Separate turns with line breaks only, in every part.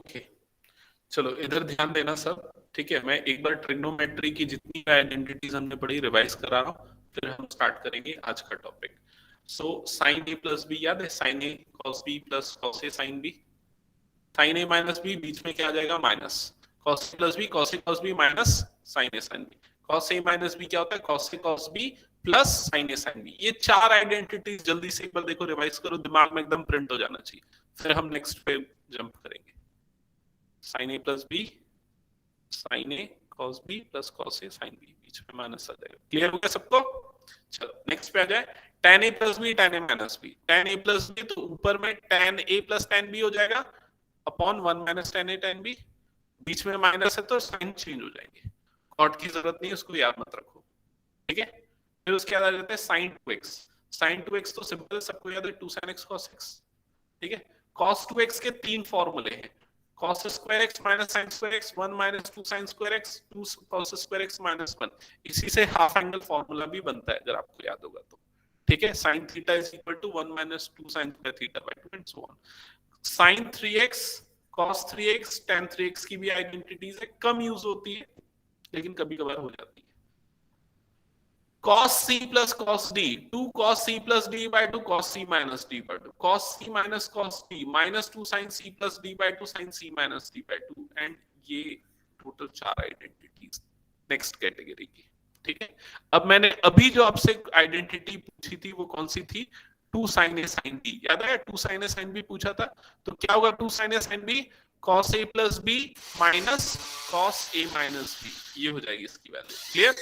Okay, चलो इधर ध्यान देना सब, ठीक है। मैं एक बार ट्रिग्नोमेट्री की जितनी आइडेंटिटीज हमने पढ़ी रिवाइज करा रहा हूँ, फिर हम स्टार्ट करेंगे आज का टॉपिक। सो साइन ए प्लस बी याद है, sign A cos B plus cos A sine B. Sign A minus B, बीच में क्या आ जाएगा minus, cos A plus B cos A cos B minus sign A sine B. Cos A minus B क्या होता है, cos A cos B plus sign A sine B. ये चार identities जल्दी से एक बार देखो, रिवाइज करो, दिमाग में एकदम प्रिंट हो जाना चाहिए, फिर हम नेक्स्ट पे जंप करेंगे। Sign A plus B, sign A cos B plus cos A sine B, बीच में माइनस आ जाएगा। क्लियर हो गया सबको? चलो नेक्स्ट पे आ जाए, tan a plus B tan a minus B. tan a plus B तो ऊपर में tan a plus tan b हो जाएगा upon 1 minus tan a tan b, बीच में माइनस है तो साइन चेंज हो जाएंगे। कॉट की जरूरत नहीं है, उसको याद मत रखो, ठीक है। फिर उसके बाद आ जाता है साइन 2x। साइन 2x तो सिंपल, सबको याद है 2 sin x cos x, ठीक है। cos 2x के तीन फॉर्मूले हैं, cos square x minus sin square x, 1 minus 2 sin square x, 2 cos square x minus 1। इसी से हाफ एंगल फॉर्मूला भी बनता है, अगर आपको याद होगा तो, ठीक है। sin theta is equal to 1 minus 2 sin square theta by 2 and so on. sin 3x cos 3x tan 3x की भी आइडेंटिटीज है, कम यूज होती है लेकिन कभी कभार हो जाती है। cos c plus cos d, 2 cos c plus d by 2 cos c minus d by 2, cos c minus cos d minus 2 sin c plus d by 2 sin c minus d by 2, and ये total चार identities next category की, ठीक है। अब मैंने अभी जो आपसे आइडेंटिटी पूछी थी वो कौन सी थी, 2 sin a sin b, याद है 2 sin a sin b पूछा था, तो क्या होगा 2 sin a sin b, cos a plus b minus cos a minus b, ये हो जाएगी इसकी वैल्यू। क्लियर?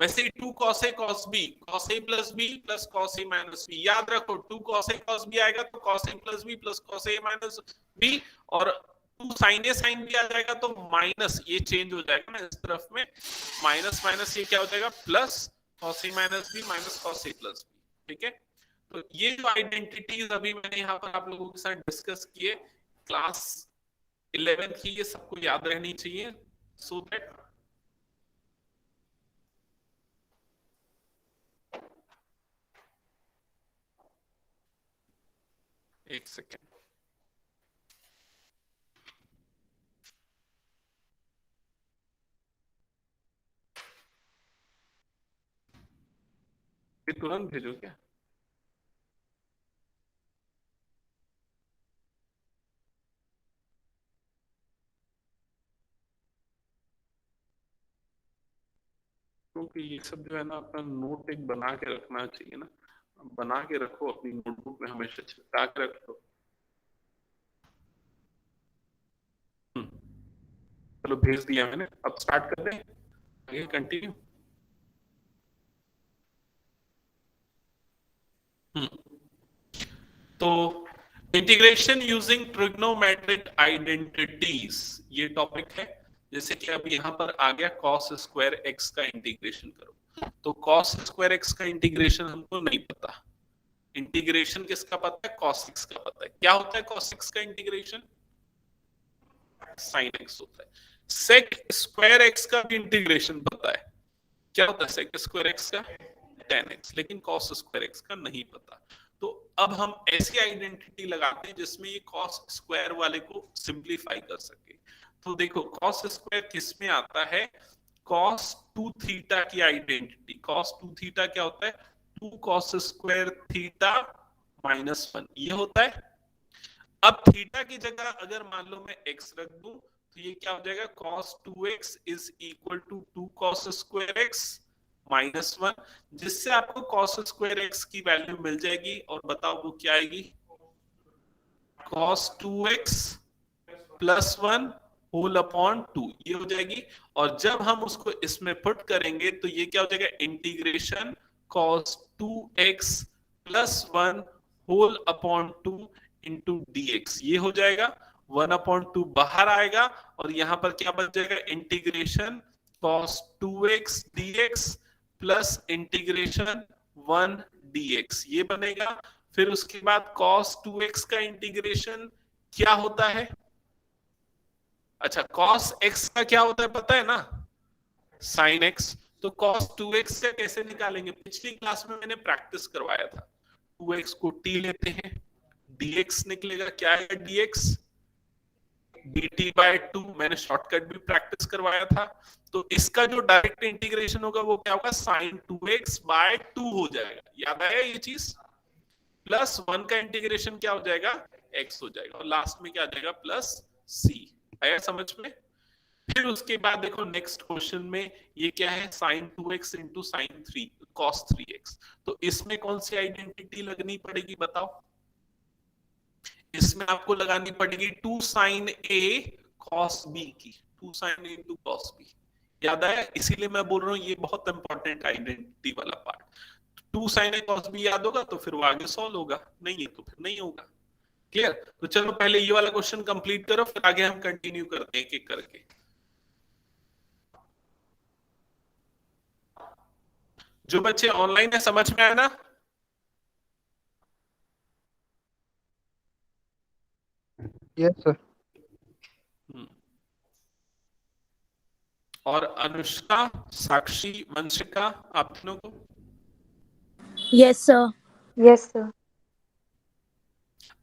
वैसे 2 cos a cos b, cos a plus b plus cos a minus b, याद रखो 2 cos a cos b आएगा तो cos a plus b plus cos a minus b, और 2 sin a sin b आ जाएगा तो minus, ये change हो जाएगा ना इस तरफ में, माइनस माइनस ये क्या हो जाएगा plus cos a minus b minus cos a plus b, ठीक है। तो ये जो आइडेंटिटीज अभी मैंने यहाँ पर आप लोगों के साथ डिस्कस किए क्लास 11 की, ये सबको याद रहनी चाहिए, सो दैट एक सेकेंड, ये तुरंत भेजो क्या? क्योंकि ये सब जो है ना, अपना नोट एक बना के रखना चाहिए ना, बना के रखो अपनी नोटबुक में, हमेशा चिपका के रख लो। चलो भेज दिया मैंने, अब स्टार्ट कर दें, आगे कंटिन्यू। तो इंटीग्रेशन यूजिंग ट्रिग्नोमेट्रिक आइडेंटिटीज, ये टॉपिक है। जैसे कि अब यहाँ पर आ गया cos स्क्वायर x का इंटीग्रेशन करो, तो cos स्क्वायर x का इंटीग्रेशन हमको नहीं पता, इंटीग्रेशन किसका पता है, cos x का पता है। क्या होता है cos x का इंटीग्रेशन, sin x होता है। sec स्क्वायर x का भी इंटीग्रेशन पता है, क्या होता है sec स्क्वायर x का, tan x, लेकिन cos स्क्वायर x का नहीं पता। तो अब हम ऐसी आइडेंटिटी लगाते हैं जिसमें ये cos स्क्वायर वाले को सिंप्लीफाई कर सके। तो देखो cos स्क्वायर किस में आता है, cos 2 थीटा की आइडेंटिटी, cos 2 थीटा क्या होता है, 2 cos स्क्वायर थीटा माइनस 1, ये होता है। अब थीटा की जगह अगर मान लो मैं x रख दूं तो ये क्या हो जाएगा, cos 2x is equal to 2 cos square x minus 1, जिससे आपको cos स्क्वायर x की वैल्यू मिल जाएगी, और बताओ वो क्या आएगी, cos 2x plus 1 whole upon 2, ये हो जाएगी। और जब हम उसको इसमें पुट करेंगे तो ये क्या हो जाएगा, integration cos 2x plus 1 whole upon 2 into dx, ये हो जाएगा। 1/2 बाहर आएगा और यहां पर क्या बच जाएगा, integration cos 2x dx plus integration 1 dx, ये बनेगा। फिर उसके बाद cos 2x का इंटीग्रेशन क्या होता है, अच्छा cos x का क्या होता है पता है ना, sin x। तो cos 2x से कैसे निकालेंगे, पिछली क्लास में मैंने प्रैक्टिस करवाया था, 2x को t लेते हैं, dx निकलेगा, क्या है dx, dt/2, मैंने शॉर्टकट भी प्रैक्टिस करवाया था। तो इसका जो डायरेक्ट इंटीग्रेशन होगा वो क्या होगा, sin 2x/2 हो जाएगा, याद आया ये चीज। प्लस 1 का इंटीग्रेशन क्या हो जाएगा, x हो जाएगा, और लास्ट में क्या आ जाएगा, प्लस c। आया समझ में। फिर उसके बाद देखो नेक्स्ट क्वेश्चन में ये क्या है, sin 2x into sine 3 cos 3x। तो इसमें कौन सी आइडेंटिटी लगनी पड़ेगी बताओ। इसमें आपको लगानी पड़ेगी 2 sin a cos b की, 2 sin a into cos b। याद आया, इसीलिए मैं बोल रहा हूँ ये बहुत इंपॉर्टेंट आइडेंटिटी वाला part. 2 sin a cos b याद होगा तो फिर वो आगे सॉल्व होगा, नहीं है तो फिर नहीं होगा। क्लियर। तो चलो पहले ये वाला क्वेश्चन कंप्लीट करो, फिर आगे हम कंटिन्यू करते हैं एक एक करके। जो बच्चे ऑनलाइन है समझ में आया ना।
Yes sir.
और अनुष्का, साक्षी, वंशिका, आप तीनों को।
Yes sir.
Yes sir.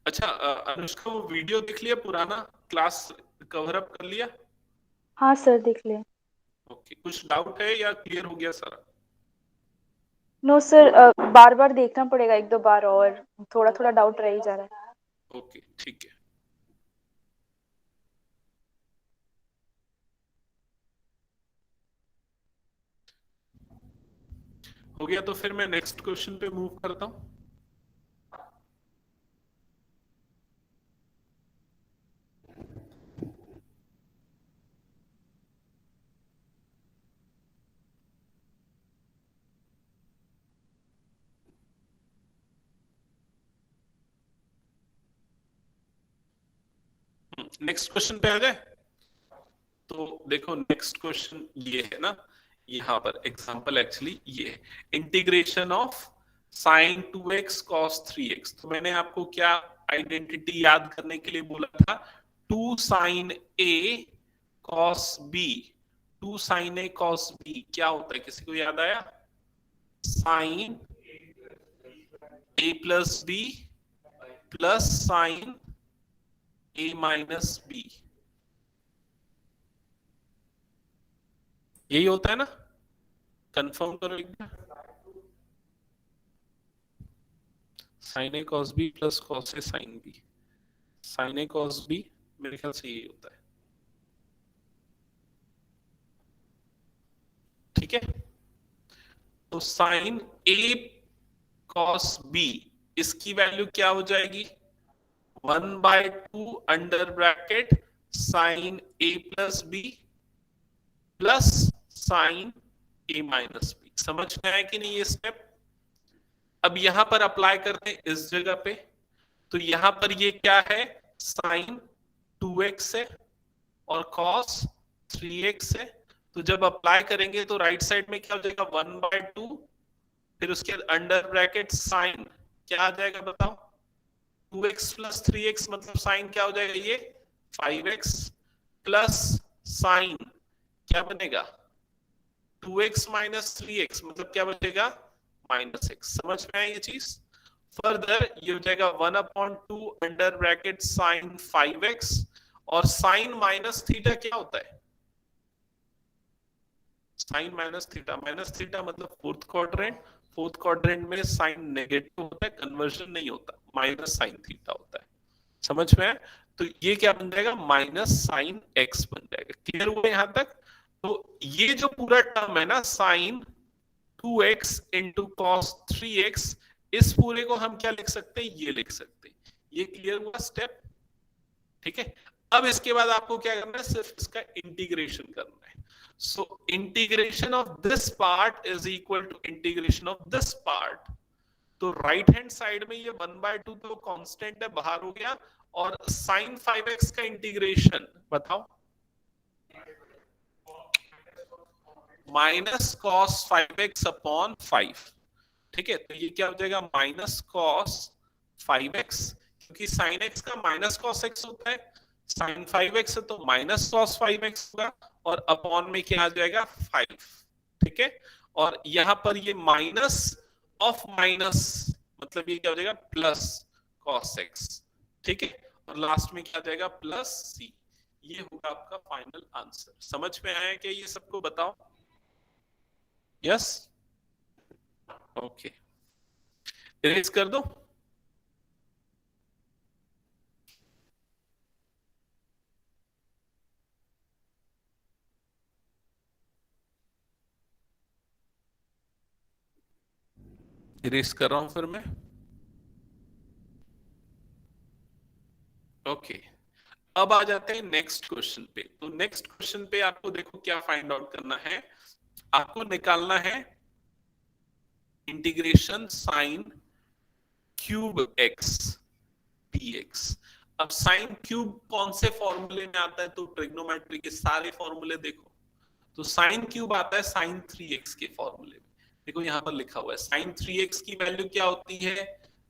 अच्छा अनुष्का, वो वीडियो देख लिया पुराना, क्लास कवर अप कर लिया।
हाँ सर देख ले।
ओके, कुछ डाउट है या क्लियर हो गया सारा।
नो सर, बार बार देखना पड़ेगा एक दो बार, और थोड़ा थोड़ा डाउट रह ही जा रहा है।
ओके ठीक है। हो गया तो फिर मैं नेक्स्ट क्वेश्चन पे मूव करता हूं। नेक्स्ट क्वेश्चन पे आ जाए। तो देखो नेक्स्ट क्वेश्चन ये है ना, यहाँ पर एग्जांपल एक्चुअली ये है, integration of sin 2x cos 3x। तो मैंने आपको क्या आइडेंटिटी याद करने के लिए बोला था, 2 sin a cos b। 2 sin a cos b क्या होता है, किसी को याद आया, sin a plus b plus sin a minus b, यही होता है ना, कंफर्म करो एक बार। sin a cos b plus cos a sin b, sin a cos b मेरे ख्याल से यही होता है, ठीक है। तो sin a cos b इसकी वैल्यू क्या हो जाएगी, 1/2 under bracket sin a plus b plus sin a minus b। समझ में आया कि नहीं ये स्टेप। अब यहां पर अप्लाई करते हैं इस जगह पे, तो यहां पर ये क्या है, sin 2x है और cos 3x है। तो जब अप्लाई करेंगे तो राइट साइड में क्या हो जाएगा, 1/2, फिर उसके बाद अंडर ब्रैकेट sin क्या आ जाएगा बताओ, 2x प्लस 3x मतलब sin क्या हो जाएगा, ये 5x प्लस sin क्या बनेगा, 2x माइनस 3x मतलब क्या बचेगा, -x। समझ में आया ये चीज। फर्दर ये हो जाएगा 1/2 अंडर ब्रैकेट sin 5x, और sin माइनस थीटा क्या होता है, sin माइनस थीटा मतलब फोर्थ क्वाड्रेंट। फोर्थ क्वाड्रेंट में साइन नेगेटिव होता है, कन्वर्जन नहीं होता, माइनस साइन थीटा होता है। समझ में आया। तो ये क्या बन जाएगा, माइनस साइन एक्स बन जाएगा। क्लियर हुआ यहां तक। तो ये जो पूरा टर्म है ना, sign 2x into cos 3x, इस पूरे को हम क्या लिख सकते हैं, ये लिख सकते हैं। ये क्लियर हुआ स्टेप, ठीक है। अब इसके बाद आपको क्या करना है, सिर्फ इसका इंटीग्रेशन करना है। So integration of this part is equal to integration of this part. तो राइट हैंड साइड में ये 1/2 तो कांस्टेंट है, बाहर हो गया, और sin 5x का इंटीग्रेशन बताओ, माइनस कॉस 5x अपॉन 5, ठीक है। तो ये क्या हो जाएगा, माइनस कॉस 5x, क्योंकि sin x का माइनस कॉस x होता है, sin 5x है तो माइनस कॉस 5x होगा, और अपॉन में क्या आ जाएगा 5, ठीक है। और यहां पर ये माइनस ऑफ माइनस मतलब ये क्या हो जाएगा, प्लस कॉस x, ठीक है। और लास्ट में क्या आ जाएगा, प्लस c। ये होगा आपका फाइनल आंसर। समझ में आया क्या ये सबको? बताओ। यस, ओके, इरेज कर दो। इरेज कर रहा हूं फिर मैं। ओके, अब आ जाते हैं नेक्स्ट क्वेश्चन पे। तो नेक्स्ट क्वेश्चन पे आपको देखो क्या फाइंड आउट करना है। आपको निकालना है integration sine cube x dx। अब साइन क्यूब कौन से फॉर्मूले में आता है? तो ट्रिग्नोमेट्री के सारे फॉर्मूले देखो। तो साइन क्यूब आता है साइन 3x के फॉर्मूले में। देखो यहां पर लिखा हुआ है साइन 3x की वैल्यू क्या होती है?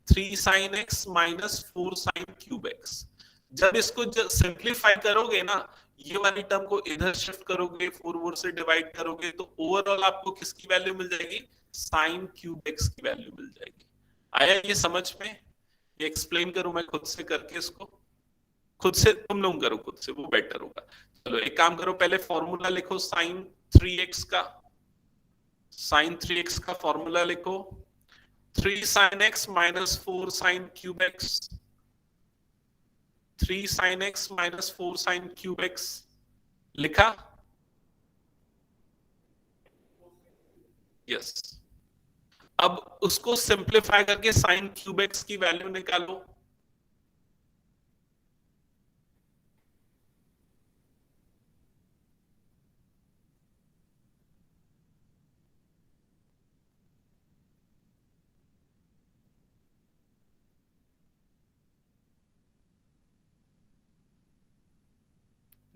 3 sine x minus 4 sine cube x। जब इसको सिंप्लीफाई करोगे ना, ये वाली टर्म को इधर शिफ्ट करोगे, 4 से डिवाइड करोगे, तो ओवरऑल आपको किसकी वैल्यू मिल जाएगी? साइन क्यूब x की वैल्यू मिल जाएगी। आया ये समझ में? ये एक्सप्लेन करूं मैं खुद से करके इसको? खुद से तुम लोग करो, खुद से, वो बेटर होगा। चलो एक काम करो, पहले फॉर्मूला लिखो साइन 3x का। साइन 3x का फॉर्मूला लिखो, 3 sine x minus 4 sine cube x। 3 sine x minus 4 sine cube x लिखा? यस। अब उसको सिंप्लीफाई करके साइन क्यूब x की वैल्यू निकालो।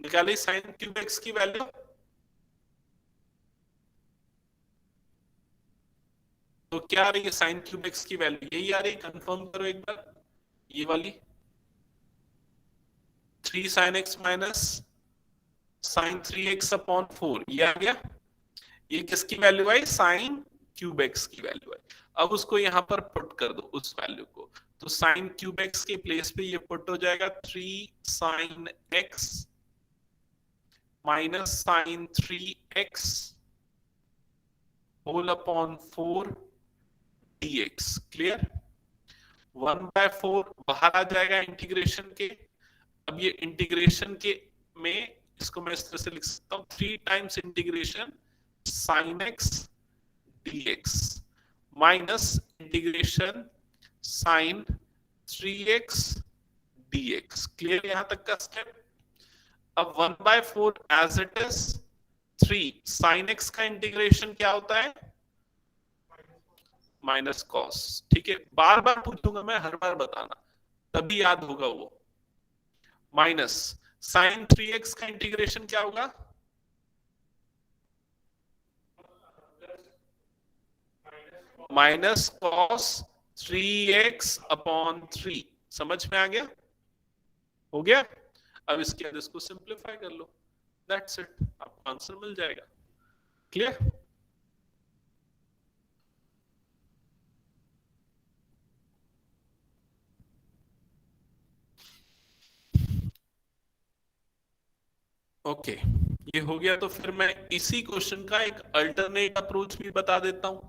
निकाली साइन क्यूब एक्स की वैल्यू? तो क्या आ रही है साइन क्यूब एक्स की वैल्यू? यही आ रही है, कंफर्म करो एक बार। ये वाली 3 sine x minus sine 3x upon 4, ये आ गया। ये किसकी वैल्यू आई? साइन क्यूब एक्स की वैल्यू आई। अब उसको यहां पर पुट कर दो उस वैल्यू को। तो साइन क्यूब एक्स के प्लेस पे ये पुट हो जाएगा 3 sine x minus sine 3x whole upon 4 dx। Clear? 1/4 बाहर आ जाएगा इंटीग्रेशन के। अब ये इंटीग्रेशन के में इसको मैं इस तरह से लिख सकता हूं, 3 times integration sine x dx minus integration sine 3x dx। Clear यहां तक का स्टेप? अब 1/4 as it is 3 sine x का इंटीग्रेशन क्या होता है? Minus cos. ठीक है, बार बार पूछूंगा मैं, हर बार बताना, तभी याद होगा वो। माइनस साइन 3x का इंटीग्रेशन क्या होगा? Minus cos 3x upon 3। समझ में आ गया? हो गया? अब इसके बाद इसको सिंप्लीफाई कर लो, दैट्स इट, आपको आंसर मिल जाएगा। क्लियर? ओके, ये हो गया। तो फिर मैं इसी क्वेश्चन का एक अल्टरनेट अप्रोच भी बता देता हूं,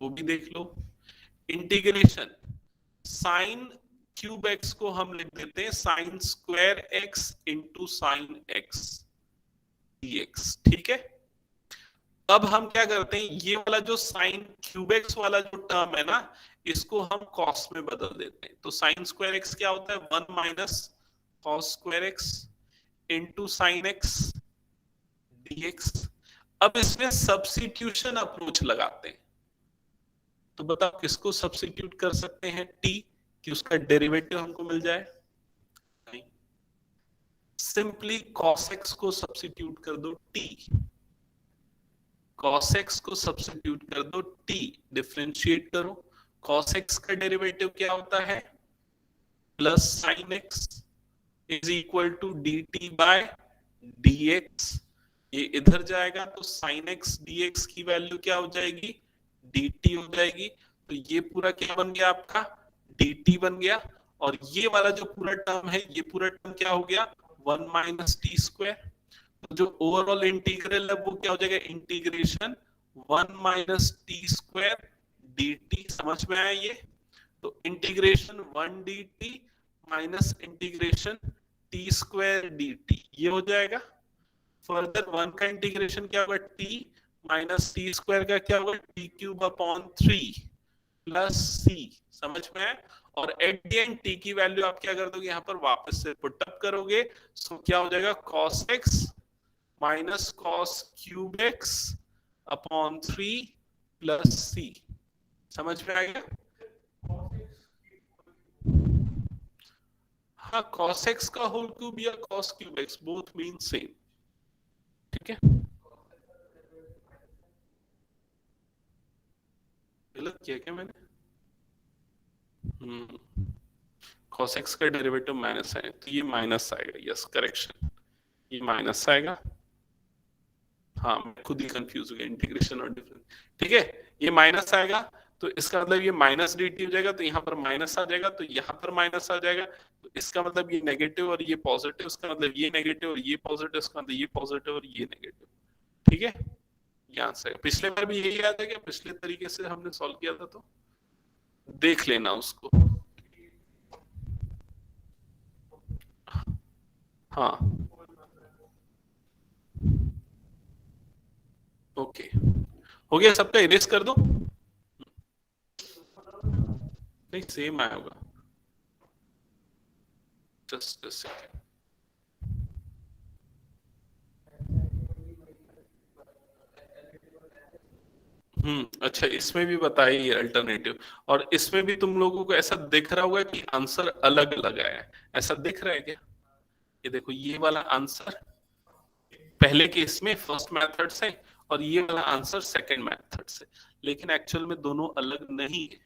वो भी देख लो। इंटीग्रेशन साइन क्यूब एक्स को हम लिख देते हैं sine square x into sine x dx। ठीक है, अब हम क्या करते हैं, ये वाला जो साइन क्यूब एक्स वाला जो टर्म है ना, इसको हम कॉस में बदल देते हैं। तो साइन स्क्वायर एक्स क्या होता है? 1 minus cos square x into sine x dx। अब इसमें सब्स्टिट्यूशन अप्रोच लगाते हैं। तो बताओ किसको सब्स्टिट्यूट कर सकते हैं? t, कि उसका डेरिवेटिव हमको मिल जाए? नहीं, सिंपली cos x को सब्स्टिट्यूट कर दो t। cos x को सब्स्टिट्यूट कर दो t, डिफरेंशिएट करो। cos x का डेरिवेटिव क्या होता है? Plus sine x is equal to dt by dx। ये इधर जाएगा तो साइन x dx की वैल्यू क्या हो जाएगी? dt हो जाएगी। तो ये पूरा क्या बन गया आपका? dt बन गया। और ये वाला जो पूरा टर्म है, ये पूरा टर्म क्या हो गया? 1 माइनस टी स्क्वायर, तो जो ओवरऑल इंटीग्रल है वो क्या हो जाएगा, integration 1 minus T square D T. समझ में आया ये? तो integration 1 D T minus integration T square D T, ये हो जाएगा। फर्दर 1 का इंटीग्रेशन क्या होगा, टी माइनस टी स्क्वायर का क्या होगा, टी क्यूब अपॉन 3 प्लस सी। समझ में है? और एट द एंड टी की वैल्यू आप क्या कर दोगे, यहाँ पर वापस से पुट अप करोगे, सो क्या हो जाएगा, cos x minus cos cube x upon 3 plus सी। समझ में आएगा? हाँ, cos x का होल क्यूब या cos cube x both mean same. ठीक है, गलत किया क्या मैंने? cos x का डेरिवेटिव माइनस है तो ये माइनस आएगा। यस, करेक्शन, ये माइनस आएगा। हाँ, मैं खुद ही कंफ्यूज हो गया, इंटीग्रेशन और डिफरेंस। ठीक है, ये माइनस आएगा तो इसका मतलब ये माइनस डी टी हो जाएगा, तो यहाँ पर माइनस आ जाएगा, तो यहाँ पर माइनस आ जाएगा, तो इसका मतलब ये नेगेटिव और ये पॉजिटिव, इसका मतलब ये नेगेटिव और ये पॉजिटिव, इसका मतलब ये पॉजिटिव और ये नेगेटिव। ठीक है, ये आंसर है। पिछले बार भी यही याद है क्या, पिछले तरीके से हमने सॉल्व किया था, तो देख लेना उसको। हाँ, ओके, हो गया सबका, इरेज कर दो। नहीं, सेम आया होगा, जस्ट अ सेकंड। अच्छा, इसमें भी बताइए अल्टरनेटिव, और इसमें भी तुम लोगों को ऐसा दिख रहा होगा कि आंसर अलग अलग आया है, ऐसा दिख रहा है क्या? ये देखो, ये वाला आंसर पहले के इसमें फर्स्ट मेथड से और ये वाला आंसर सेकंड मेथड से, लेकिन एक्चुअल में दोनों अलग नहीं है।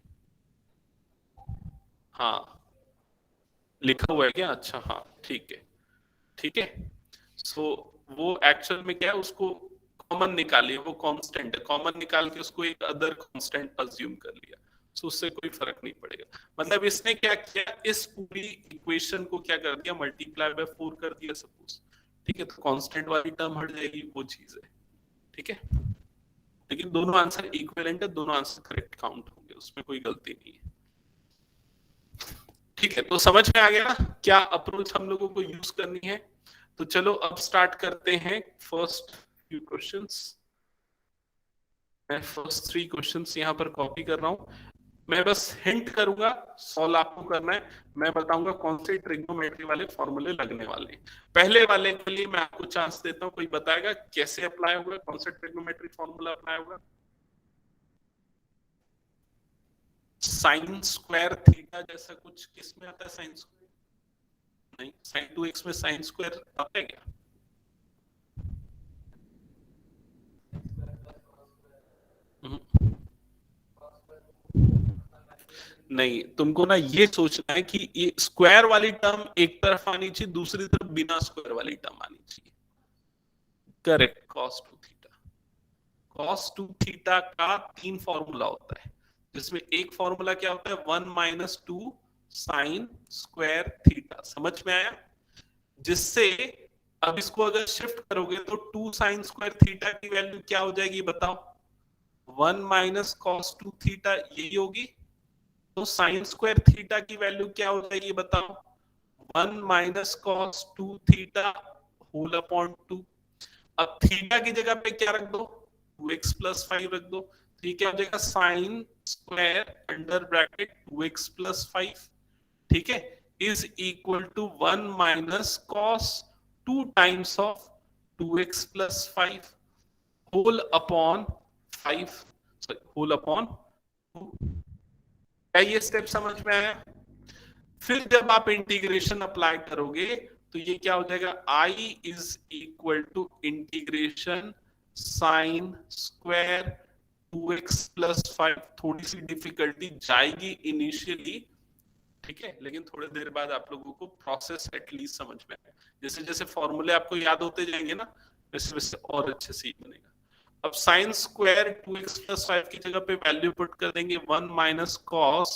हाँ, लिखा हुआ है क्या? अच्छा, हाँ, ठीक है, ठीक है। सो वो एक्चुअल में क्या है, उसको कॉमन निकालिए, वो कांस्टेंट है, कॉमन निकाल के उसको एक अदर कांस्टेंट अज्यूम कर लिया, सो उससे कोई फर्क नहीं पड़ेगा। मतलब इसने क्या किया, इस पूरी इक्वेशन को क्या कर दिया, मल्टीप्लाई बाय 4 कर दिया सपोज। ठीक है, तो कांस्टेंट वाली टर्म हट जाएगी, वो चीज है। ठीक है, लेकिन दोनों आंसर इक्विवेलेंट है, दोनों आंसर करेक्ट काउंट होंगे, उसमें कोई गलती नहीं है। ठीक है, तो समझ में आ गया ना क्या अप्रोच हम लोगों को यूज करनी है? तो चलो अब स्टार्ट करते हैं फर्स्ट फ्यू क्वेश्चंस। मैं फर्स्ट 3 क्वेश्चंस यहाँ पर कॉपी कर रहा हूँ। मैं बस हिंट करूंगा, सॉल्व आपको करना है। मैं बताऊंगा कौन से ट्रिग्नोमेट्री वाले फॉर्मूले लगने वाले हैं। पहले वाले के लिए मैं आपको चांस देता हूँ, कोई बताएगा कैसे अप्लाई होगा, कौन सा ट्रिग्नोमेट्री फॉर्मूला अप्लाई होगा? साइन स्क्वायर थीटा जैसा कुछ किसमें आता है? साइन स्क्वायर नहीं, साइन 2x में साइन स्क्वायर आता है क्या? नहीं, तुमको ना ये सोचना है कि ये स्क्वायर वाली टर्म एक तरफ आनी चाहिए, दूसरी तरफ बिना स्क्वायर वाली टर्म आनी चाहिए। Correct, cos 2 theta. cos 2 theta का 3 फॉर्मूला होता है, जिसमें एक फॉर्मूला क्या होता है, 1 माइनस 2 साइन स्क्वायर थीटा। समझ में आया? जिससे अब इसको अगर शिफ्ट करोगे तो 2 साइन स्क्वायर थीटा की वैल्यू क्या हो जाएगी बताओ? 1 माइनस cos 2 थीटा यही होगी। तो साइन स्क्वायर थीटा की वैल्यू क्या हो जाएगी बताओ? 1 minus cos 2 theta whole upon 2। अब थीटा की जगह पे क्या रख दो? 2x प्लस 5 रख दो, तो ये क्या हो जाएगा? Sine square under bracket 2x plus 5, ठीक है, is equal to 1 minus cos 2 times of 2x plus 5 whole upon 5, sorry whole upon 2। क्या ये स्टेप समझ में आया? फिर जब आप इंटीग्रेशन अप्लाई करोगे तो ये क्या हो जाएगा? I is equal to integration sine square 2x plus 5। थोड़ी सी डिफिकल्टी जाएगी इनिशियली, ठीक है, लेकिन थोड़ी देर बाद आप लोगों को प्रोसेस एटलीस्ट समझ में आएगा। जैसे जैसे फॉर्मूले आपको याद होते जाएंगे ना, वैसे वैसे और अच्छे से बनेगा। अब साइन स्क्वायर 2x प्लस 5 की जगह पे वैल्यू पुट कर देंगे 1 माइनस कॉस,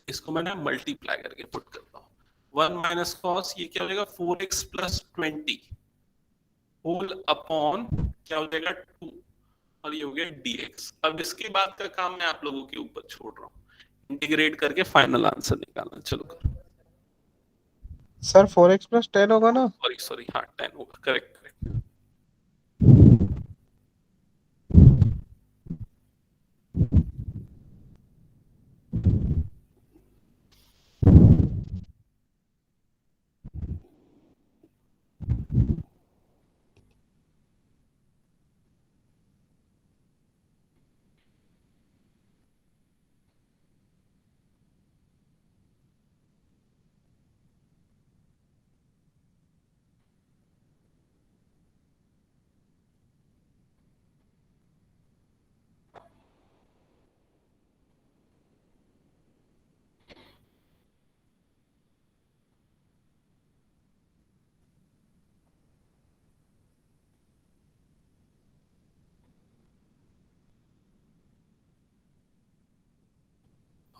इसको मैं ना मल्टीप्लाई करके पुट करता हूँ, 1 माइनस कॉस, ये क्या हो जाएगा 4x प्लस 20 होल अपॉन क्या हो जाएगा 2, और ये हो गया dx। अब इसके बाद का काम मैं आप लोगों के ऊपर छोड़ रहा हूँ, इंटीग्रेट करके फाइनल आंसर निकालना। चलो करो।
सर 4x+10 होगा ना?
सॉरी सॉरी, हाँ 10 होगा, करेक्ट करेक्ट।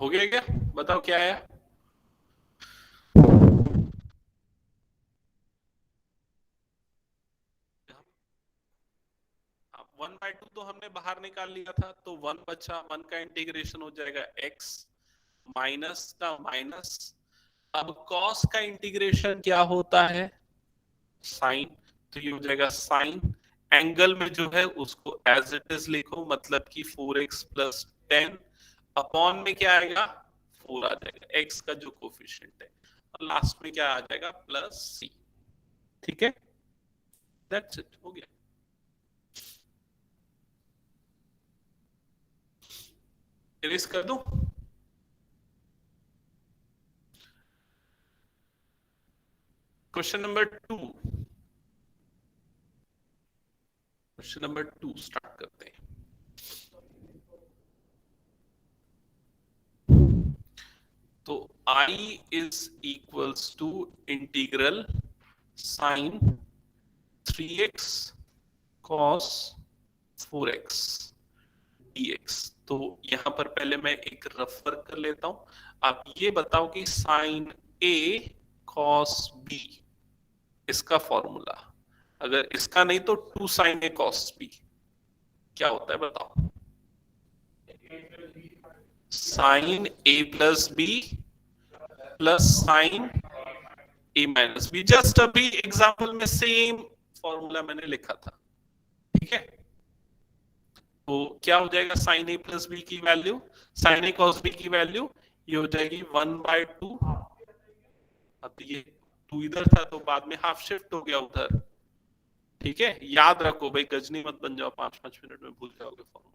हो गया क्या? बताओ क्या आया? वन बाय टू तो हमने बाहर निकाल लिया था, तो वन बचा, वन का इंटीग्रेशन हो जाएगा x माइनस का माइनस। अब cos का इंटीग्रेशन क्या होता है? साइन, तो ये हो जाएगा साइन। एंगल में जो है उसको एज इट इज लिखो, मतलब कि 4x प्लस 10 अपॉन में क्या आएगा 4 आ जाएगा, x का जो कोफिशिएंट है, और लास्ट में क्या आ जाएगा प्लस c। ठीक है, दैट्स इट, हो गया। इरेज कर दूं? Question number 2, question number 2 start करते हैं। तो I is equals to integral sine 3x cos 4x dx। तो यहां पर पहले मैं एक रफ वर्क कर लेता हूं। आप ये बताओ कि साइन A cos B, इसका फॉर्मूला, अगर इसका नहीं तो 2 साइन A cos B क्या होता है बताओ? Sine A plus B plus sine A minus B। Just अभी एग्जाम्पल में सेम फॉर्मूला मैंने लिखा था, ठीक है। तो क्या हो जाएगा साइन A प्लस B की value, sine A cos B की वैल्यू ये हो जाएगी 1/2। अब ये 2 इधर था तो बाद में हाफ शिफ्ट हो गया उधर, ठीक है। याद रखो भाई, गजनी मत बन जाओ, 5-5 मिनट में भूल जाओगे फॉर्मूले।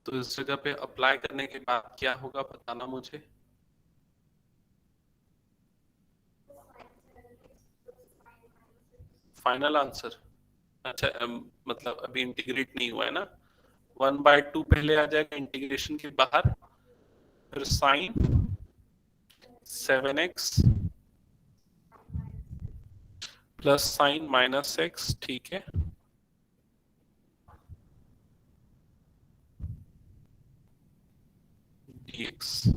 तो इस जगह पे अप्लाई करने के बाद क्या होगा बताना मुझे। फाइनल आंसर, अच्छा मतलब अभी इंटीग्रेट नहीं हुआ है ना। 1/2 पहले आ जाएगा इंटीग्रेशन के बाहर, फिर sine 7x plus sine minus x, ठीक है। dx।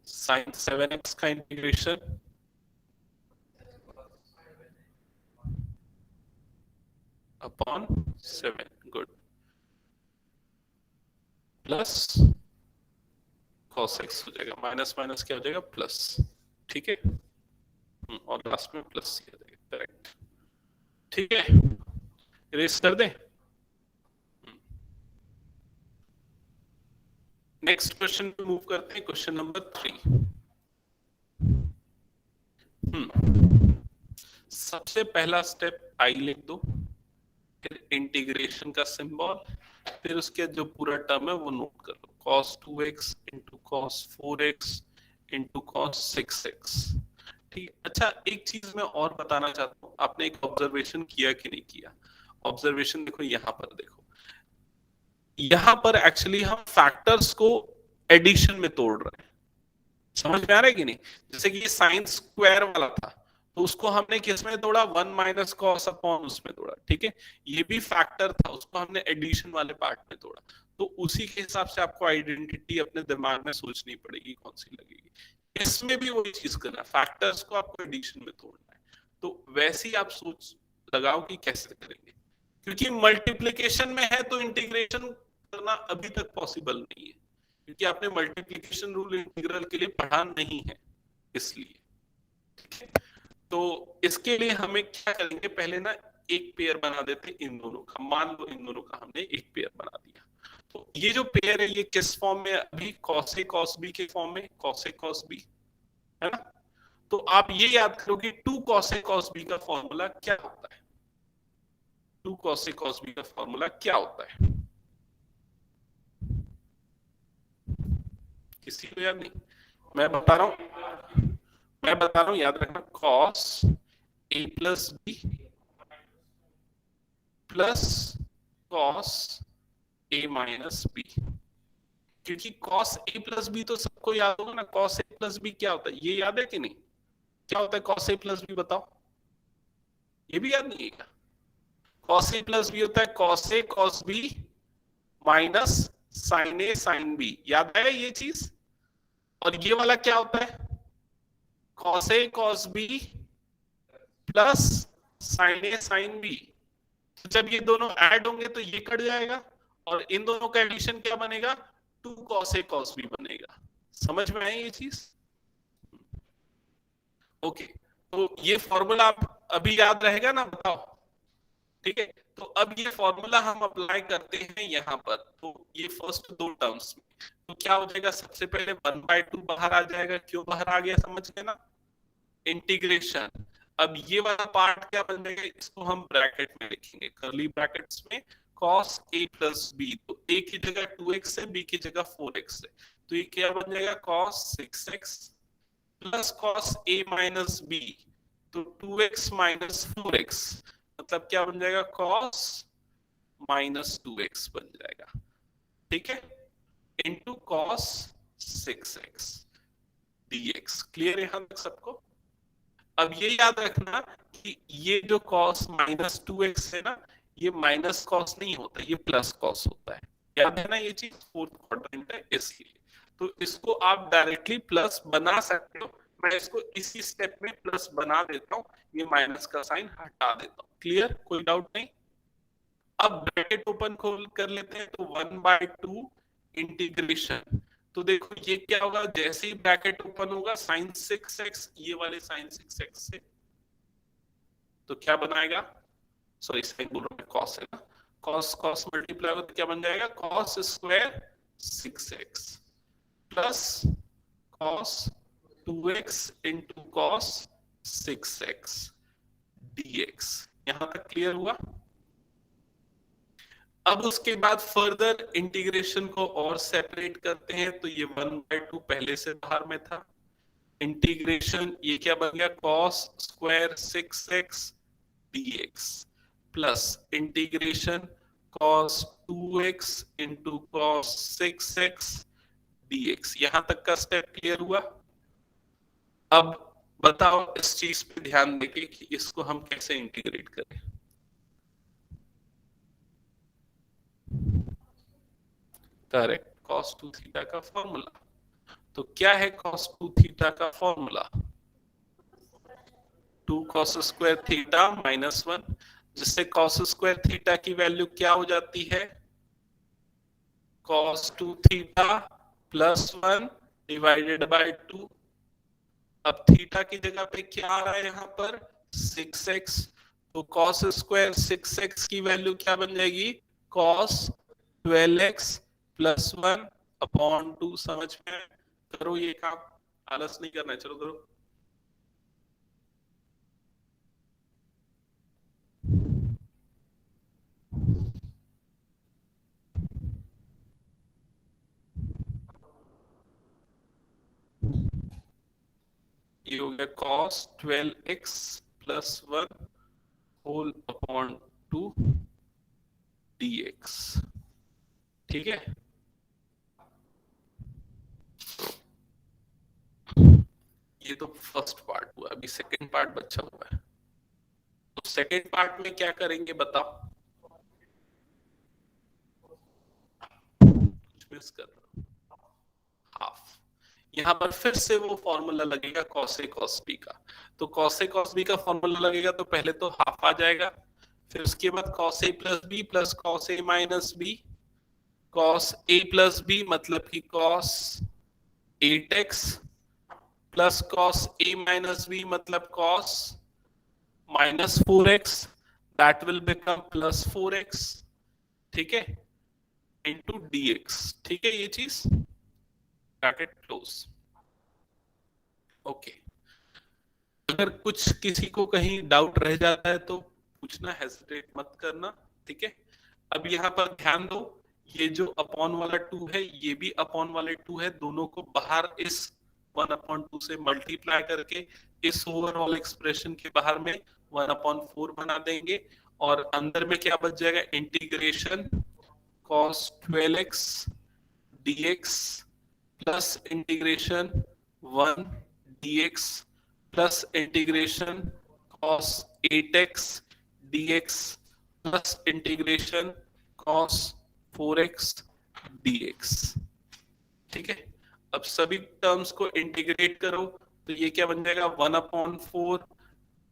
साइन 7x का integration upon 7, good, plus cos x हो जाएगा, माइनस माइनस क्या हो जाएगा प्लस, ठीक है। और लास्ट में प्लस आ जाएगा, करेक्ट, ठीक है। इरेज कर दें। नेक्स्ट क्वेश्चन पे मूव करते हैं, क्वेश्चन नंबर 3। सबसे पहला स्टेप आई लिख दो, फिर इंटीग्रेशन का सिंबल, फिर उसके जो पूरा टर्म है वो नोट कर लो, cos 2x into cos 4x into cos 6x। ठीक है, अच्छा एक चीज मैं और बताना चाहता हूँ, आपने एक ऑब्जर्वेशन किया कि नहीं किया? ऑब्जर्वेशन देखो, यहाँ पर देखो, यहाँ पर एक्चुअली हम फैक्टर्स को एडिशन में तोड़ रहे हैं। समझ में आ रहा है कि नहीं? जैसे कि ये साइन स्क्वायर वाला था, तो उसको हमने किस में तोड़ा? 1 माइनस कॉस अपॉन उसमें तोड़ा। ठीक है, ये भी फैक्टर था, उसको हमने एडिशन वाले पार्ट में तोड़ा। तो उसी के हिसाब से आपको आइडेंटिटी अपने दिमाग में सोचनी पड़ेगी कौन सी लगेगी। इसमें भी वही चीज करना है, फैक्टर्स को आपको एडिशन में तोड़ना है। तो वैसे ही आप सोच लगाओ कि कैसे करेंगे, क्योंकि मल्टीप्लीकेशन में है तो इंटीग्रेशन करना अभी तक पॉसिबल नहीं है, क्योंकि आपने मल्टीप्लिकेशन रूल इंटीग्रल के लिए पढ़ा नहीं है, इसलिए। ठीक है, तो इसके लिए हमें क्या करेंगे, पहले ना एक पेयर बना देते इन दोनों का। मान लो इन दोनों का हमने एक पेयर बना दिया, तो ये जो पेयर है ये किस फॉर्म में? अभी cos A cos B के फॉर्म में, cos A cos B, है ना? तो आप ये याद करो कि 2 cos A cos B का फॉर्मूला क्या होता है? 2 cos A cos B का फॉर्मूला क्या होता है? किसी को याद नहीं? मैं बता रहा हूं, याद रखना, cos A plus B plus cos A minus B। क्योंकि cos A प्लस B तो सबको याद होगा ना, cos A प्लस B क्या होता है, ये याद है कि नहीं? क्या होता है cos A प्लस B, बताओ? ये भी याद नहीं है क्या? cos A प्लस B होता है cos A cos B minus sin A sin B। याद है ये चीज? और ये वाला क्या होता है? cos A cos B plus sin A sin B। तो जब ये दोनों ऐड होंगे तो ये कट जाएगा, और इन दोनों का एडिशन क्या बनेगा? 2 cos A cos B बनेगा। समझ में आई ये चीज? ओके, तो ये फॉर्मूला आप अभी याद रहेगा ना, बताओ? ठीक है, तो अब ये फॉर्मूला हम अप्लाई करते हैं यहाँ पर। तो ये फर्स्ट दो टर्म्स में तो क्या हो जाएगा? सबसे पहले 1/2 बाहर आ जाएगा। क्यों बाहर आ गया, समझ गए ना? इंटीग्रेशन। अब ये वाला पार्ट क्या बन जाएगा? इसको हम ब्रैकेट में लिखेंगे, कर्ली ब्रैकेट्स में, cos A प्लस B। तो A की जगह 2x है, B की जगह 4x है, तो ये क्या बन जाएगा? cos 6x plus cos A minus B, तो 2x माइनस 4x, मतलब क्या बन जाएगा? cos माइनस 2x बन जाएगा। ठीक है, into cos 6x dx। Clear है यहां तक सबको? अब ये याद रखना कि ये जो cos माइनस 2x है ना, ये माइनस cos नहीं होता, ये प्लस cos होता है। याद है ना ये चीज? फोर्थ क्वाड्रेंट है इसलिए। तो इसको आप डायरेक्टली प्लस बना सकते हो, मैं इसको इसी स्टेप में प्लस बना देता हूँ, ये माइनस का साइन हटा देता हूँ। क्लियर? कोई डाउट नहीं? अब ब्रैकेट ओपन खोल कर लेते हैं, तो 1/2 इंटीग्रेशन। तो देखो ये क्या होगा, जैसे ही ब्रैकेट ओपन होगा sin 6x, ये वाले sin 6x से, तो क्या बनाएगा? सॉरी साइन बोल रहा हूं, cos है ना, cos cos मल्टीप्लाई होगा तो क्या बन जाएगा? cos square 6x plus cos 2x into cos 6x dx। यहां तक क्लियर हुआ? अब उसके बाद फर्दर इंटीग्रेशन को और सेपरेट करते हैं, तो ये 1/2 पहले से बाहर में था। इंटीग्रेशन ये क्या बन गया? cos square 6x dx plus integration cos 2x into cos 6x dx। यहां तक का स्टेप क्लियर हुआ? अब बताओ इस चीज पे ध्यान देके कि इसको हम कैसे इंटीग्रेट करें। करेक्ट, cos 2 थीटा का फॉर्मूला। तो क्या है cos 2 थीटा का formula? 2 cos square theta minus 1, जिससे cos स्क्वायर थीटा की वैल्यू क्या हो जाती है? cos 2 theta plus 1 divided by 2। अब थीटा की जगह पे क्या आ रहा है यहाँ पर? 6x। तो cos स्क्वायर 6x की वैल्यू क्या बन जाएगी? cos 12x plus 1 upon 2। समझ में? करो ये काम, आलस नहीं करना है, चलो करो। ये हो गया cos 12x plus 1 whole upon 2 dx। ठीक है, ये तो फर्स्ट पार्ट हुआ, अभी सेकंड पार्ट बचा हुआ है। तो सेकंड पार्ट में क्या करेंगे बताओ, कुछ मिस कर रहा हूं? हाफ। यहाँ पर फिर से वो फॉर्मूला लगेगा cos A cos B का। तो cos A cos B का फॉर्मूला लगेगा तो पहले तो हाफ आ जाएगा, फिर उसके बाद cos A plus B plus cos A minus B, cos A plus B मतलब कि cos 8x plus cos A minus B मतलब cos minus 4x, that will become plus 4x। ठीक है, इंटू dx। ठीक है, ये चीज ब्रैकेट क्लोज। ओके, अगर कुछ किसी को कहीं डाउट रह जाता है तो पूछना, हेजिटेट मत करना। ठीक है, अब यहाँ पर ध्यान दो, ये जो अपॉन वाला 2 है ये भी अपॉन वाले 2 है, दोनों को बाहर इस 1/2 से मल्टीप्लाई करके इस ओवरऑल एक्सप्रेशन के बाहर में 1/4 बना देंगे, और अंदर में क्या बच जाएगा, integration cos 12x dx plus integration 1 dx plus integration cos 8x dx plus integration cos 4x dx। ठीक है, अब सभी टर्म्स को इंटीग्रेट करो तो ये क्या बन जाएगा, 1/4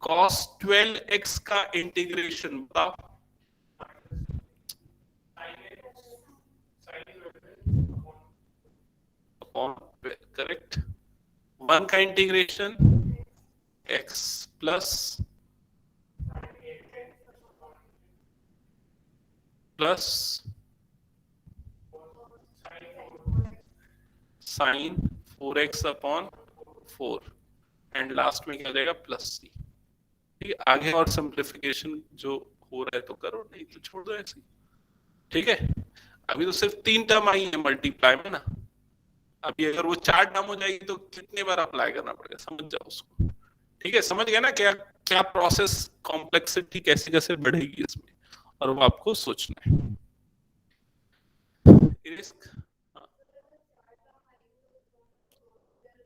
cos 12x का इंटीग्रेशन बताओ, करेक्ट, 1 का integration x plus plus sign 4x upon 4, and last में क्या जाएगा प्लस सी। ठीक है, आगे और सिंप्लीफिकेशन जो हो रहा है तो करो, नहीं तो छोड़ दो ऐसे। ठीक है, अभी तो सिर्फ 3 टर्म आई है मल्टीप्लाई में ना, अभी अगर वो 4 टर्म हो जाएगी तो कितने बार अप्लाई करना पड़ेगा, समझ जाओ उसको। ठीक है, समझ गया ना क्या क्या प्रोसेस, कॉम्प्लेक्सिटी कैसे कैसे बढ़ेगी इसमें, और वो आपको सोचना है। रिस्क